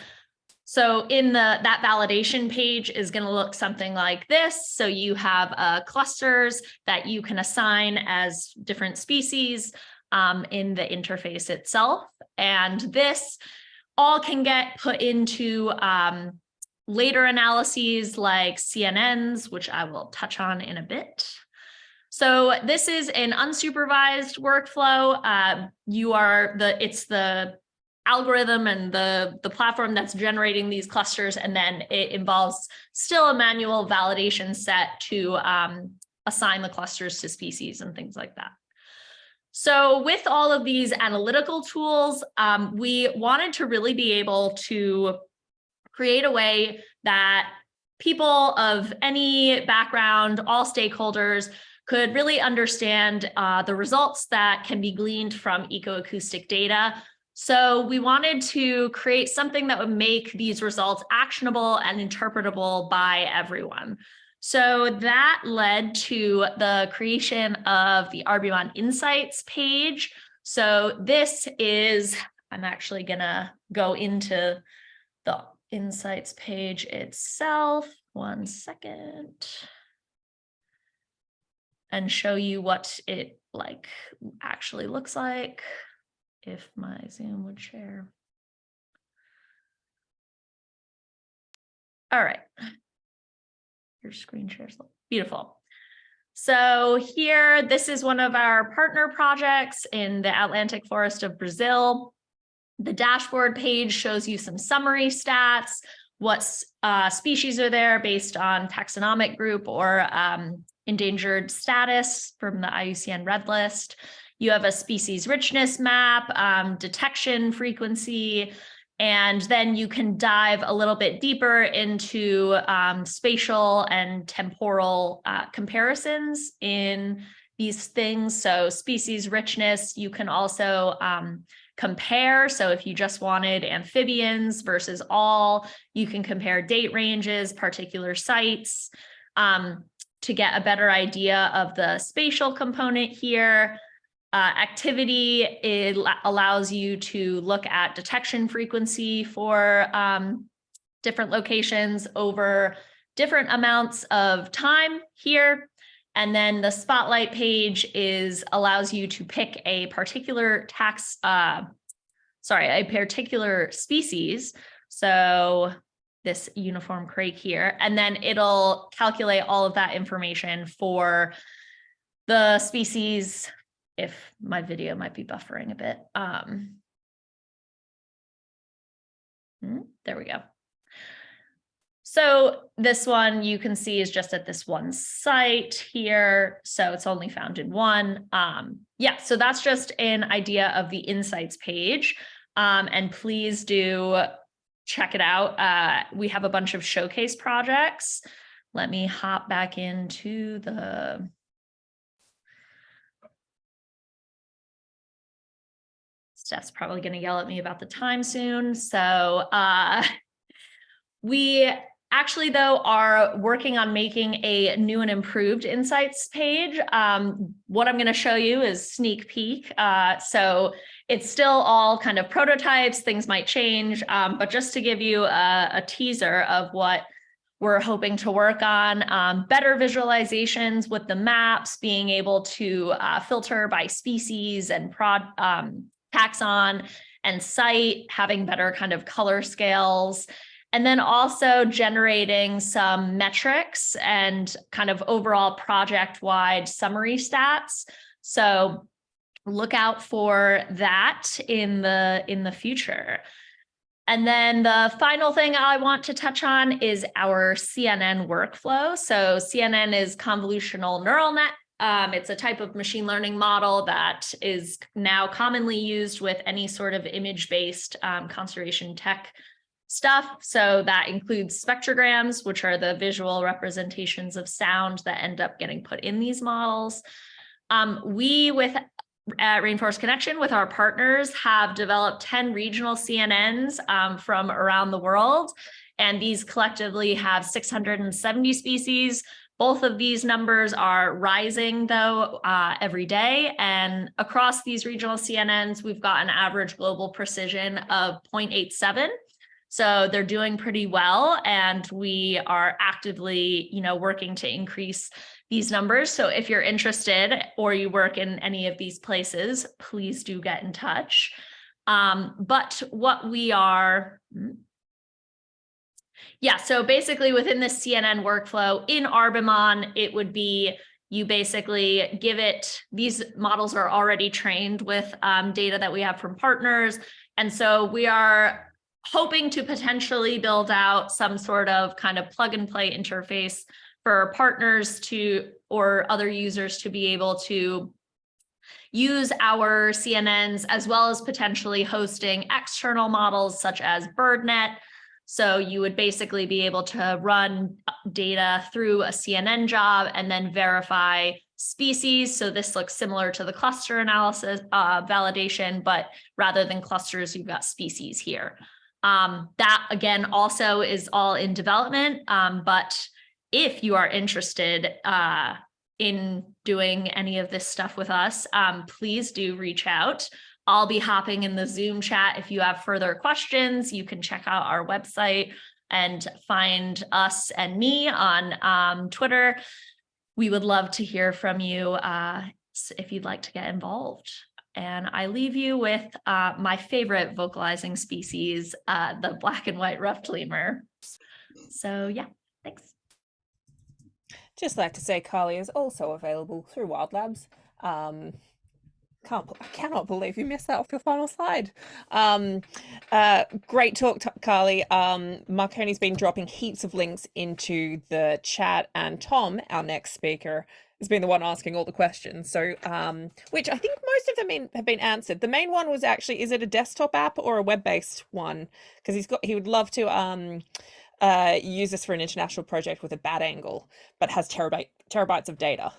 So in that validation page is going to look something like this. So you have clusters that you can assign as different species in the interface itself. And this all can get put into later analyses like CNNs, which I will touch on in a bit. So this is an unsupervised workflow. It's the algorithm and the platform that's generating these clusters, and then it involves still a manual validation set to assign the clusters to species and things like that. So with all of these analytical tools, we wanted to really be able to create a way that people of any background, all stakeholders, could really understand the results that can be gleaned from ecoacoustic data. So we wanted to create something that would make these results actionable and interpretable by everyone. So that led to the creation of the Arbimon Insights page. So this is, I'm actually gonna go into the Insights page itself, 1 second, and show you what it actually looks like. If my Zoom would share. All right. Your screen shares. Beautiful. So here, this is one of our partner projects in the Atlantic Forest of Brazil. The dashboard page shows you some summary stats, what species are there based on taxonomic group or endangered status from the IUCN Red List. You have a species richness map, detection frequency, and then you can dive a little bit deeper into spatial and temporal comparisons in these things. So species richness, you can also compare. So if you just wanted amphibians versus all, you can compare date ranges, particular sites, to get a better idea of the spatial component here. Activity, it allows you to look at detection frequency for different locations over different amounts of time here. And then the spotlight page allows you to pick a particular particular species So this uniform crake here, and then it'll calculate all of that information for the species. If my video might be buffering a bit. There we go. So this one you can see is just at this one site here. So it's only found in one. Yeah, so that's just an idea of the insights page. And please do check it out. We have a bunch of showcase projects. Let me hop back into the... Steph's probably going to yell at me about the time soon. So we actually, though, are working on making a new and improved insights page. What I'm going to show you is sneak peek. So it's still all kind of prototypes. Things might change, but just to give you a teaser of what we're hoping to work on, better visualizations with the maps, being able to filter by species and taxon and site, having better kind of color scales, and then also generating some metrics and kind of overall project-wide summary stats. So look out for that in the future. And then the final thing I want to touch on is our CNN workflow. So CNN is convolutional neural net. It's a type of machine learning model that is now commonly used with any sort of image-based conservation tech stuff. So that includes spectrograms, which are the visual representations of sound that end up getting put in these models. We, at Rainforest Connection, with our partners, have developed 10 regional CNNs from around the world. And these collectively have 670 species. Both of these numbers are rising, though, every day. And across these regional CNNs, we've got an average global precision of 0.87. So they're doing pretty well. And we are actively, working to increase these numbers. So if you're interested or you work in any of these places, please do get in touch. But what we are... Yeah, so basically within this CNN workflow in Arbimon, it would be you basically give it, these models are already trained with data that we have from partners. And so we are hoping to potentially build out some sort of kind of plug and play interface for partners to, or other users to be able to use our CNNs, as well as potentially hosting external models such as BirdNet. So you would basically be able to run data through a CNN job and then verify species. So this looks similar to the cluster analysis validation, but rather than clusters, you've got species here. That again also is all in development, but if you are interested in doing any of this stuff with us, please do reach out. I'll be hopping in the Zoom chat. If you have further questions, you can check out our website and find us and me on Twitter. We would love to hear from you if you'd like to get involved. And I leave you with my favorite vocalizing species, the black and white ruffed lemur. So yeah, thanks. Just like to say, Carly is also available through Wild Labs. I cannot believe you missed that off your final slide. Great talk, Carly. Marconi's been dropping heaps of links into the chat, and Tom, our next speaker, has been the one asking all the questions. So, which I think most of them have been answered. The main one was actually, is it a desktop app or a web-based one? Because he would love to use this for an international project with a bad angle, but has terabytes of data.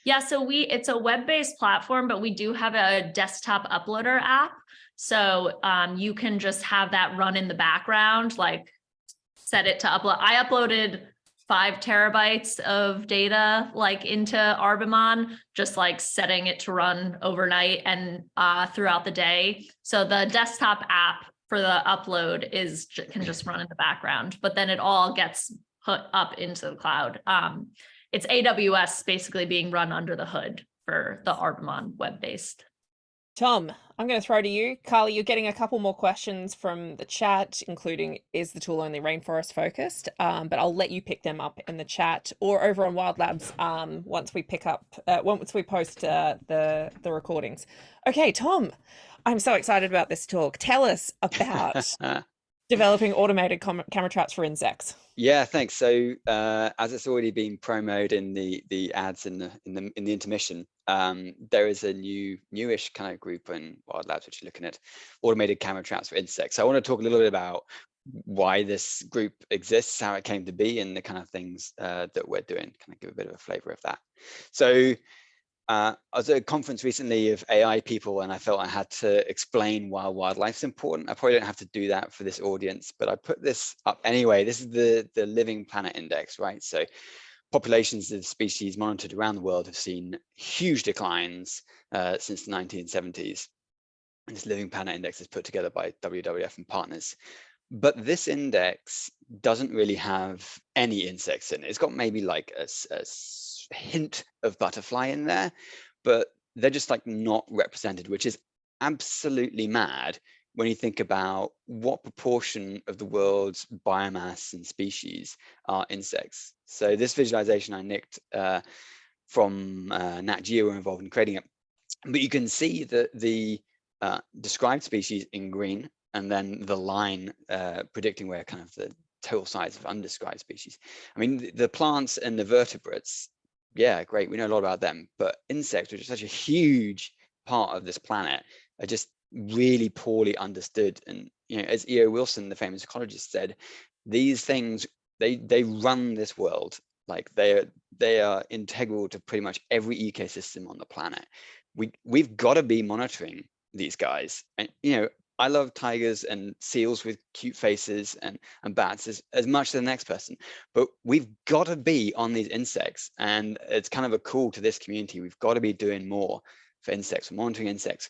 Yeah, so it's a web-based platform, but we do have a desktop uploader app. So you can just have that run in the background, like set it to upload. I uploaded 5 terabytes of data like into Arbimon, just like setting it to run overnight and throughout the day. So the desktop app for the upload can just run in the background, but then it all gets put up into the cloud. It's AWS basically being run under the hood for the Arbimon web-based Tom, I'm going to throw to you. Carly, you're getting a couple more questions from the chat, including, is the tool only rainforest focused? But I'll let you pick them up in the chat or over on Wild Labs once we post the recordings. Okay, Tom, I'm so excited about this talk. Tell us about developing automated camera traps for insects. Yeah, thanks. So as it's already been promoted in the ads in the intermission, there is a newish kind of group in Wild Labs which are looking at automated camera traps for insects. So I want to talk a little bit about why this group exists, how it came to be, and the kind of things that we're doing. Kind of give a bit of a flavor of that. So I was at a conference recently of AI people, and I felt I had to explain why wildlife's important. I probably don't have to do that for this audience, but I put this up anyway. This is the Living Planet Index, right? So populations of species monitored around the world have seen huge declines since the 1970s. And this Living Planet Index is put together by WWF and partners. But this index doesn't really have any insects in it. It's got maybe like a hint of butterfly in there, but they're just like not represented, which is absolutely mad when you think about what proportion of the world's biomass and species are insects. So this visualization I nicked from Nat Geo, were involved in creating it, but you can see that the described species in green, and then the line predicting where kind of the total size of undescribed species. I mean, the plants and the vertebrates, yeah, great, we know a lot about them, but insects, which are such a huge part of this planet, are just really poorly understood. And you know, as E.O. Wilson, the famous ecologist, said, these things, they run this world. Like they are integral to pretty much every ecosystem on the planet. We've got to be monitoring these guys. And you know, I love tigers and seals with cute faces and bats as much as the next person, but we've got to be on these insects, and it's kind of a call to this community. We've got to be doing more for insects, for monitoring insects.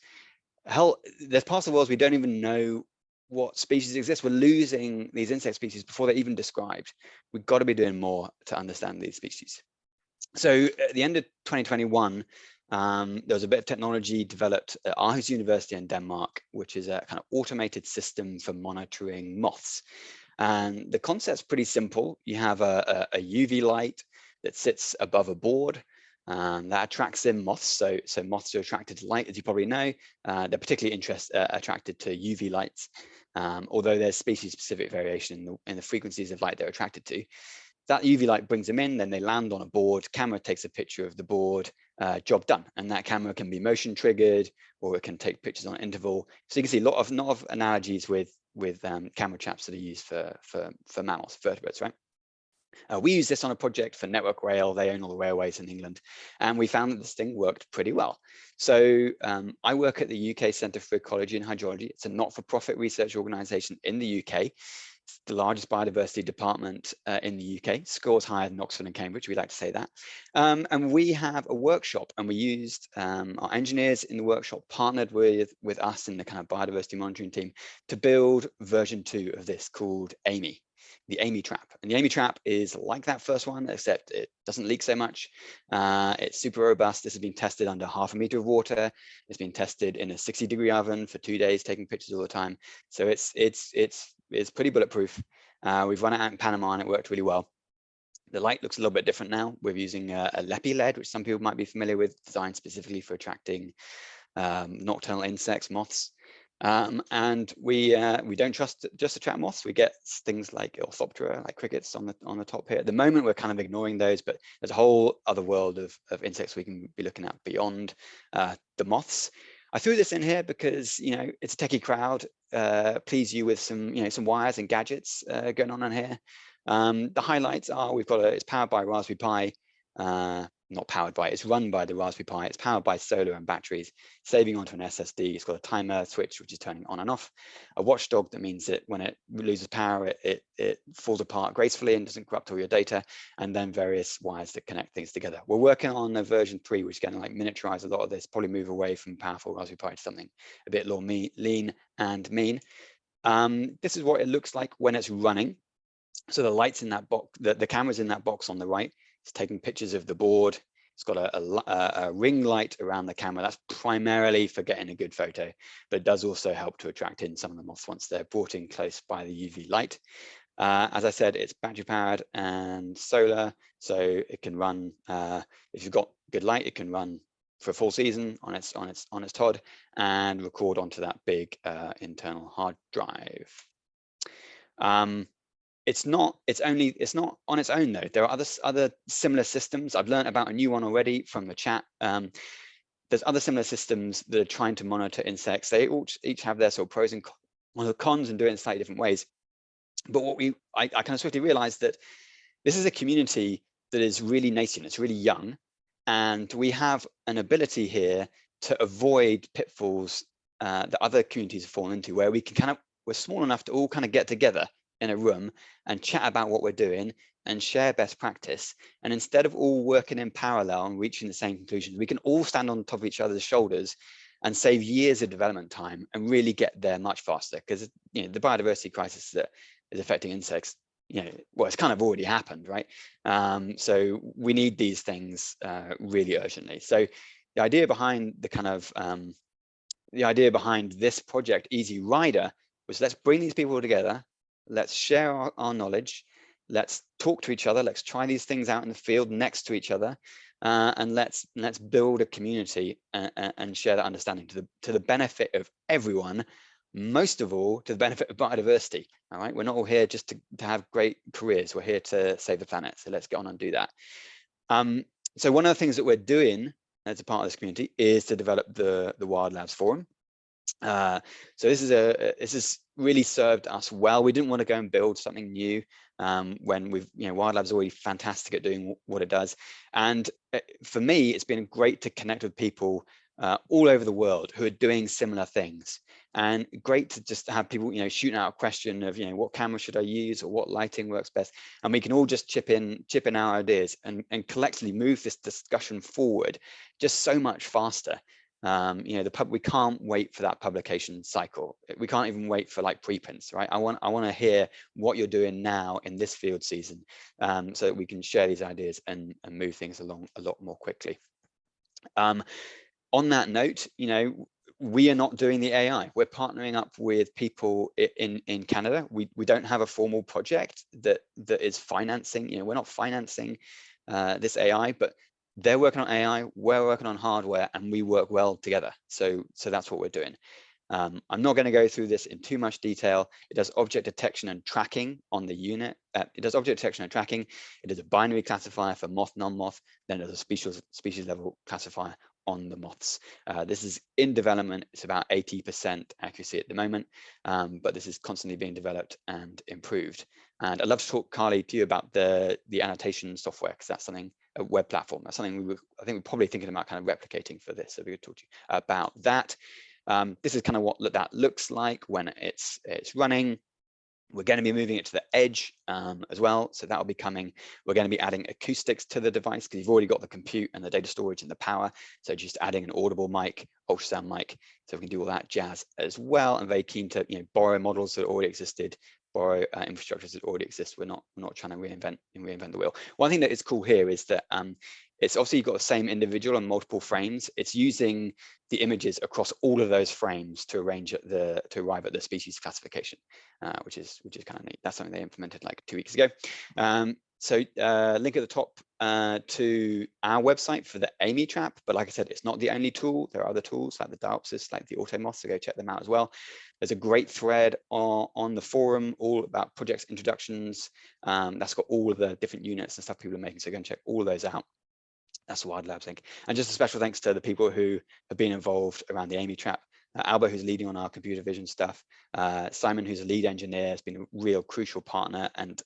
Hell, there's parts of the world we don't even know what species exist. We're losing these insect species before they're even described. We've got to be doing more to understand these species. So at the end of 2021, there was a bit of technology developed at Aarhus University in Denmark, which is a kind of automated system for monitoring moths. And the concept's pretty simple. You have a UV light that sits above a board that attracts in moths. So moths are attracted to light, as you probably know. They're particularly attracted to UV lights, although there's species-specific variation in the frequencies of light they're attracted to. That UV light brings them in, then they land on a board, camera takes a picture of the board, job done. And that camera can be motion triggered, or it can take pictures on an interval. So you can see a lot of analogies with camera traps that are used for mammals, vertebrates, right? We use this on a project for Network Rail. They own all the railways in England. And we found that this thing worked pretty well. So I work at the UK Centre for Ecology and Hydrology. It's a not-for-profit research organisation in the UK. It's the largest biodiversity department in the UK, scores higher than Oxford and Cambridge, we like to say that. And we have a workshop, and we used our engineers in the workshop partnered with us in the kind of biodiversity monitoring team to build version 2 of this called Amy, the Amy trap. And the Amy trap is like that first one, except it doesn't leak so much. It's super robust. This has been tested under 0.5 meter of water. It's been tested in a 60-degree oven for 2 days, taking pictures all the time. So it's pretty bulletproof. We've run it out in Panama and it worked really well. The light looks a little bit different now. We're using a LEPI LED, which some people might be familiar with, designed specifically for attracting nocturnal insects, moths. And we don't just attract moths. We get things like Orthoptera, like crickets on the top here. At the moment, we're kind of ignoring those, but there's a whole other world of insects we can be looking at beyond the moths. I threw this in here because, you know, it's a techie crowd. Please you with some wires and gadgets going on in here. The highlights are it's powered by Raspberry Pi. Not powered by, it's run by the Raspberry Pi. It's powered by solar and batteries, saving onto an SSD. It's got a timer switch, which is turning on and off. A watchdog, that means that when it loses power, it falls apart gracefully and doesn't corrupt all your data. And then various wires that connect things together. We're working on a version 3, which is going to like miniaturize a lot of this, probably move away from powerful Raspberry Pi to something a bit more lean and mean. This is what it looks like when it's running. So the lights in that box, the cameras in that box on the right, it's taking pictures of the board. It's got a ring light around the camera. That's primarily for getting a good photo, but it does also help to attract in some of the moths once they're brought in close by the UV light. As I said, it's battery powered and solar, so it can run, if you've got good light, it can run for a full season on its TOD and record onto that big internal hard drive. It's not on its own though. There are other similar systems. I've learned about a new one already from the chat. There's other similar systems that are trying to monitor insects. They each have their sort of pros and cons and do it in slightly different ways. But what I kind of swiftly realized that this is a community that is really nascent, it's really young, and we have an ability here to avoid pitfalls that other communities have fallen into, where we're small enough to all kind of get together in a room and chat about what we're doing and share best practice. And instead of all working in parallel and reaching the same conclusions, we can all stand on top of each other's shoulders and save years of development time and really get there much faster. Because the biodiversity crisis that is affecting insects, well, it's kind of already happened, right? So we need these things really urgently. So the idea behind this project, Easy Rider, was let's bring these people together, let's share our knowledge, let's talk to each other, let's try these things out in the field next to each other, and let's build a community and share that understanding to the benefit of everyone, most of all to the benefit of biodiversity. All right, we're not all here just to have great careers, we're here to save the planet, so let's get on and do that. So one of the things that we're doing as a part of this community is to develop the Wild Labs Forum. So this has really served us well. We didn't want to go and build something new when Wild Labs is already fantastic at doing what it does. And for me, it's been great to connect with people all over the world who are doing similar things, and great to just have people shooting out a question of what camera should I use or what lighting works best, and we can all just chip in our ideas and collectively move this discussion forward just so much faster. We can't wait for that publication cycle. We can't even wait for like preprints, right? I want to hear what you're doing now in this field season, so that we can share these ideas and move things along a lot more quickly. On that note, we are not doing the AI. We're partnering up with people in Canada. We don't have a formal project that is financing. We're not financing this AI, but they're working on AI, we're working on hardware, and we work well together. So that's what we're doing. I'm not going to go through this in too much detail. It does object detection and tracking on the unit. It does object detection and tracking. It is a binary classifier for moth, non-moth. Then there's a species level classifier on the moths. This is in development. It's about 80% accuracy at the moment, but this is constantly being developed and improved. And I'd love to talk, Carly, to you about the annotation software, because that's something, a web platform. That's something I think we're probably thinking about kind of replicating for this. So we could talk to you about that. This is kind of what that looks like when it's running. We're going to be moving it to the edge as well. So that will be coming. We're going to be adding acoustics to the device, because you've already got the compute and the data storage and the power. So just adding an audible mic, ultrasound mic, so we can do all that jazz as well. I'm very keen to borrow models that already existed, borrow infrastructures that already exist. We're not trying to reinvent the wheel. One thing that is cool here is that it's obviously you've got the same individual on multiple frames. It's using the images across all of those frames to arrive at the species classification, which is kind of neat. That's something they implemented like 2 weeks ago. So link at the top to our website for the Amy trap. But like I said, it's not the only tool. There are other tools like the Diopsis, like the Automoth, so go check them out as well. There's a great thread on the forum all about projects introductions. That's got all of the different units and stuff people are making. So go and check all of those out. That's the Wild Labs link. And just a special thanks to the people who have been involved around the Amy trap. Alba, who's leading on our computer vision stuff. Simon, who's a lead engineer, has been a real crucial partner. And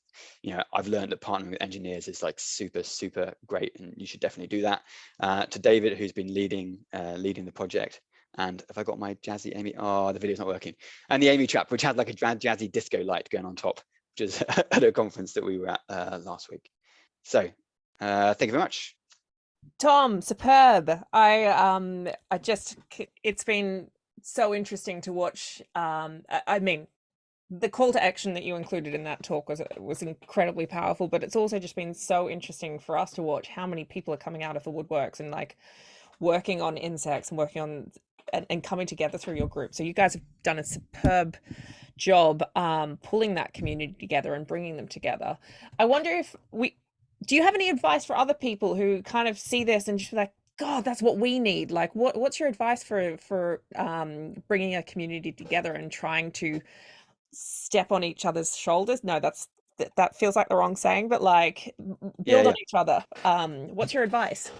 I've learned that partnering with engineers is like super, super great, and you should definitely do that. To David, who's been leading the project. And have I got my jazzy Amy? Oh, the video's not working. And the Amy trap, which had like a jazzy disco light going on top, which is at a conference that we were at last week. So thank you very much. Tom, superb. It's been so interesting to watch. I mean, the call to action that you included in that talk was incredibly powerful, but it's also just been so interesting for us to watch how many people are coming out of the woodworks and like working on insects and working on and coming together through your group. So you guys have done a superb job pulling that community together and bringing them together. I wonder if do you have any advice for other people who kind of see this and just like, God, that's what we need? Like, what's your advice for bringing a community together and trying to step on each other's shoulders? No, that feels like the wrong saying, but like build on each other. What's your advice?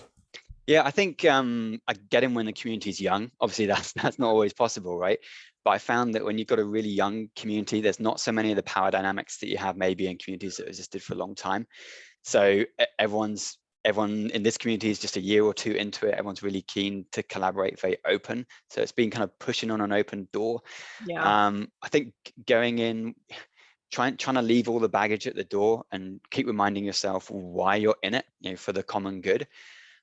Yeah, I think I get in when the community is young. Obviously, that's not always possible, right? But I found that when you've got a really young community, there's not so many of the power dynamics that you have maybe in communities that existed for a long time. So everyone in this community is just a year or two into it. Everyone's really keen to collaborate, very open. So it's been kind of pushing on an open door. Yeah. I think going in, trying to leave all the baggage at the door and keep reminding yourself why you're in it, for the common good.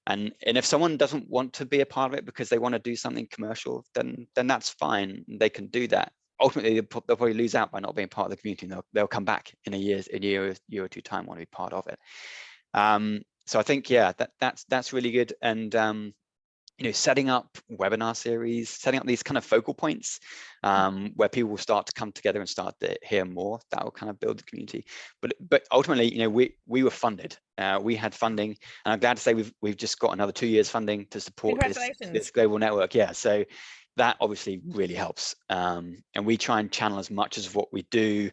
And if someone doesn't want to be a part of it because they want to do something commercial, then that's fine. They can do that. Ultimately, they'll probably lose out by not being part of the community, and they'll come back in a year or two time, want to be part of it. So I think, yeah, that's really good. And setting up webinar series, setting up these kind of focal points where people will start to come together and start to hear more. That will kind of build the community. But ultimately, we were funded. We had funding, and I'm glad to say we've just got another 2 years funding to support this global network. Yeah, so that obviously really helps. And we try and channel as much as what we do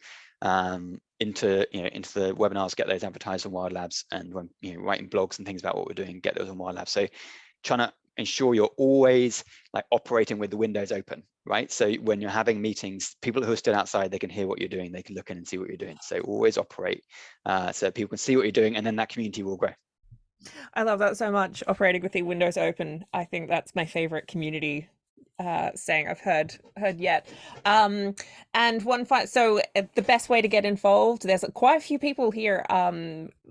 into the webinars, get those advertised on Wild Labs, and when writing blogs and things about what we're doing, get those on Wild Labs. So trying to ensure you're always like operating with the windows open, right? So when you're having meetings, people who are still outside, they can hear what you're doing, they can look in and see what you're doing. So always operate so people can see what you're doing, and then that community will grow. I love that so much, operating with the windows open. I think that's my favorite community saying I've heard yet. And so the best way to get involved, there's quite a few people here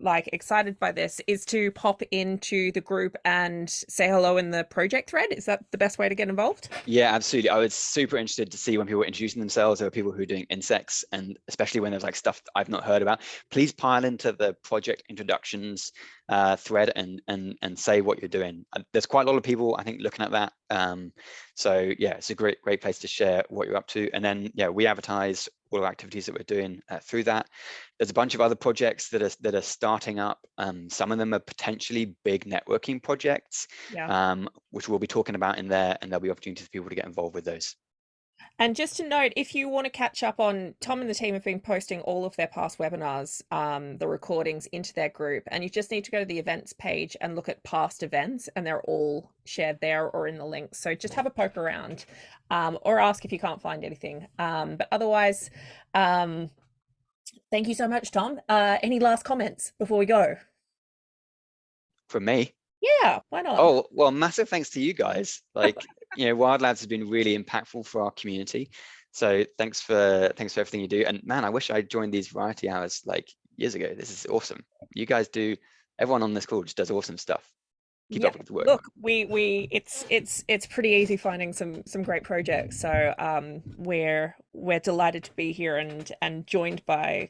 like excited by this, is to pop into the group and say hello in the project thread. Is that the best way to get involved? Yeah, absolutely. I was super interested to see when people were introducing themselves. There were people who are doing insects, and especially when there's like stuff I've not heard about. Please pile into the project introductions thread and say what you're doing. There's quite a lot of people, I think, looking at that. So yeah, it's a great place to share what you're up to. And then we advertise all our activities that we're doing through that. There's a bunch of other projects that are starting up. Some of them are potentially big networking projects, which we'll be talking about in there, and there'll be opportunities for people to get involved with those. And just to note, if you want to catch up on, Tom and the team have been posting all of their past webinars, the recordings, into their group, and you just need to go to the events page and look at past events, and they're all shared there or in the links. So just have a poke around or ask if you can't find anything. But otherwise, thank you so much, Tom. Any last comments before we go? From me? Yeah, why not? Oh, well, massive thanks to you guys. Like, Wild Labs has been really impactful for our community. So thanks for everything you do. And man, I wish I joined these variety hours like years ago. This is awesome. You guys everyone on this call just does awesome stuff. Keep up with the work. Look, it's pretty easy finding some great projects. So we're delighted to be here and joined by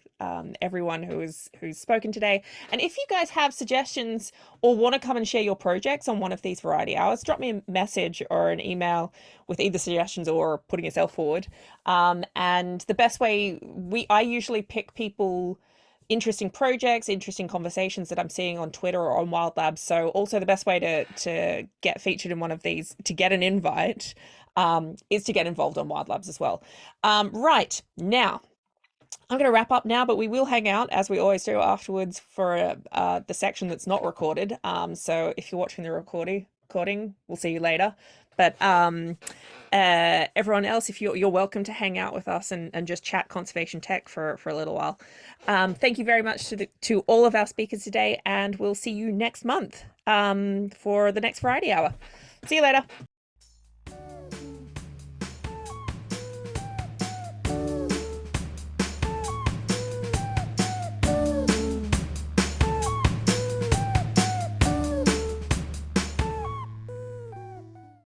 everyone who's spoken today. And if you guys have suggestions or want to come and share your projects on one of these variety hours, drop me a message or an email with either suggestions or putting yourself forward. And the best way, I usually pick people, interesting projects, interesting conversations that I'm seeing on Twitter or on Wild Labs. So also the best way to get featured in one of these, to get an invite, is to get involved on Wild Labs as well. Right, now, I'm going to wrap up now, but we will hang out, as we always do, afterwards for the section that's not recorded. So if you're watching the recording, we'll see you later. But everyone else, if you're welcome to hang out with us and just chat conservation tech for a little while. Thank you very much to all of our speakers today, and we'll see you next month for the next variety hour. See you later.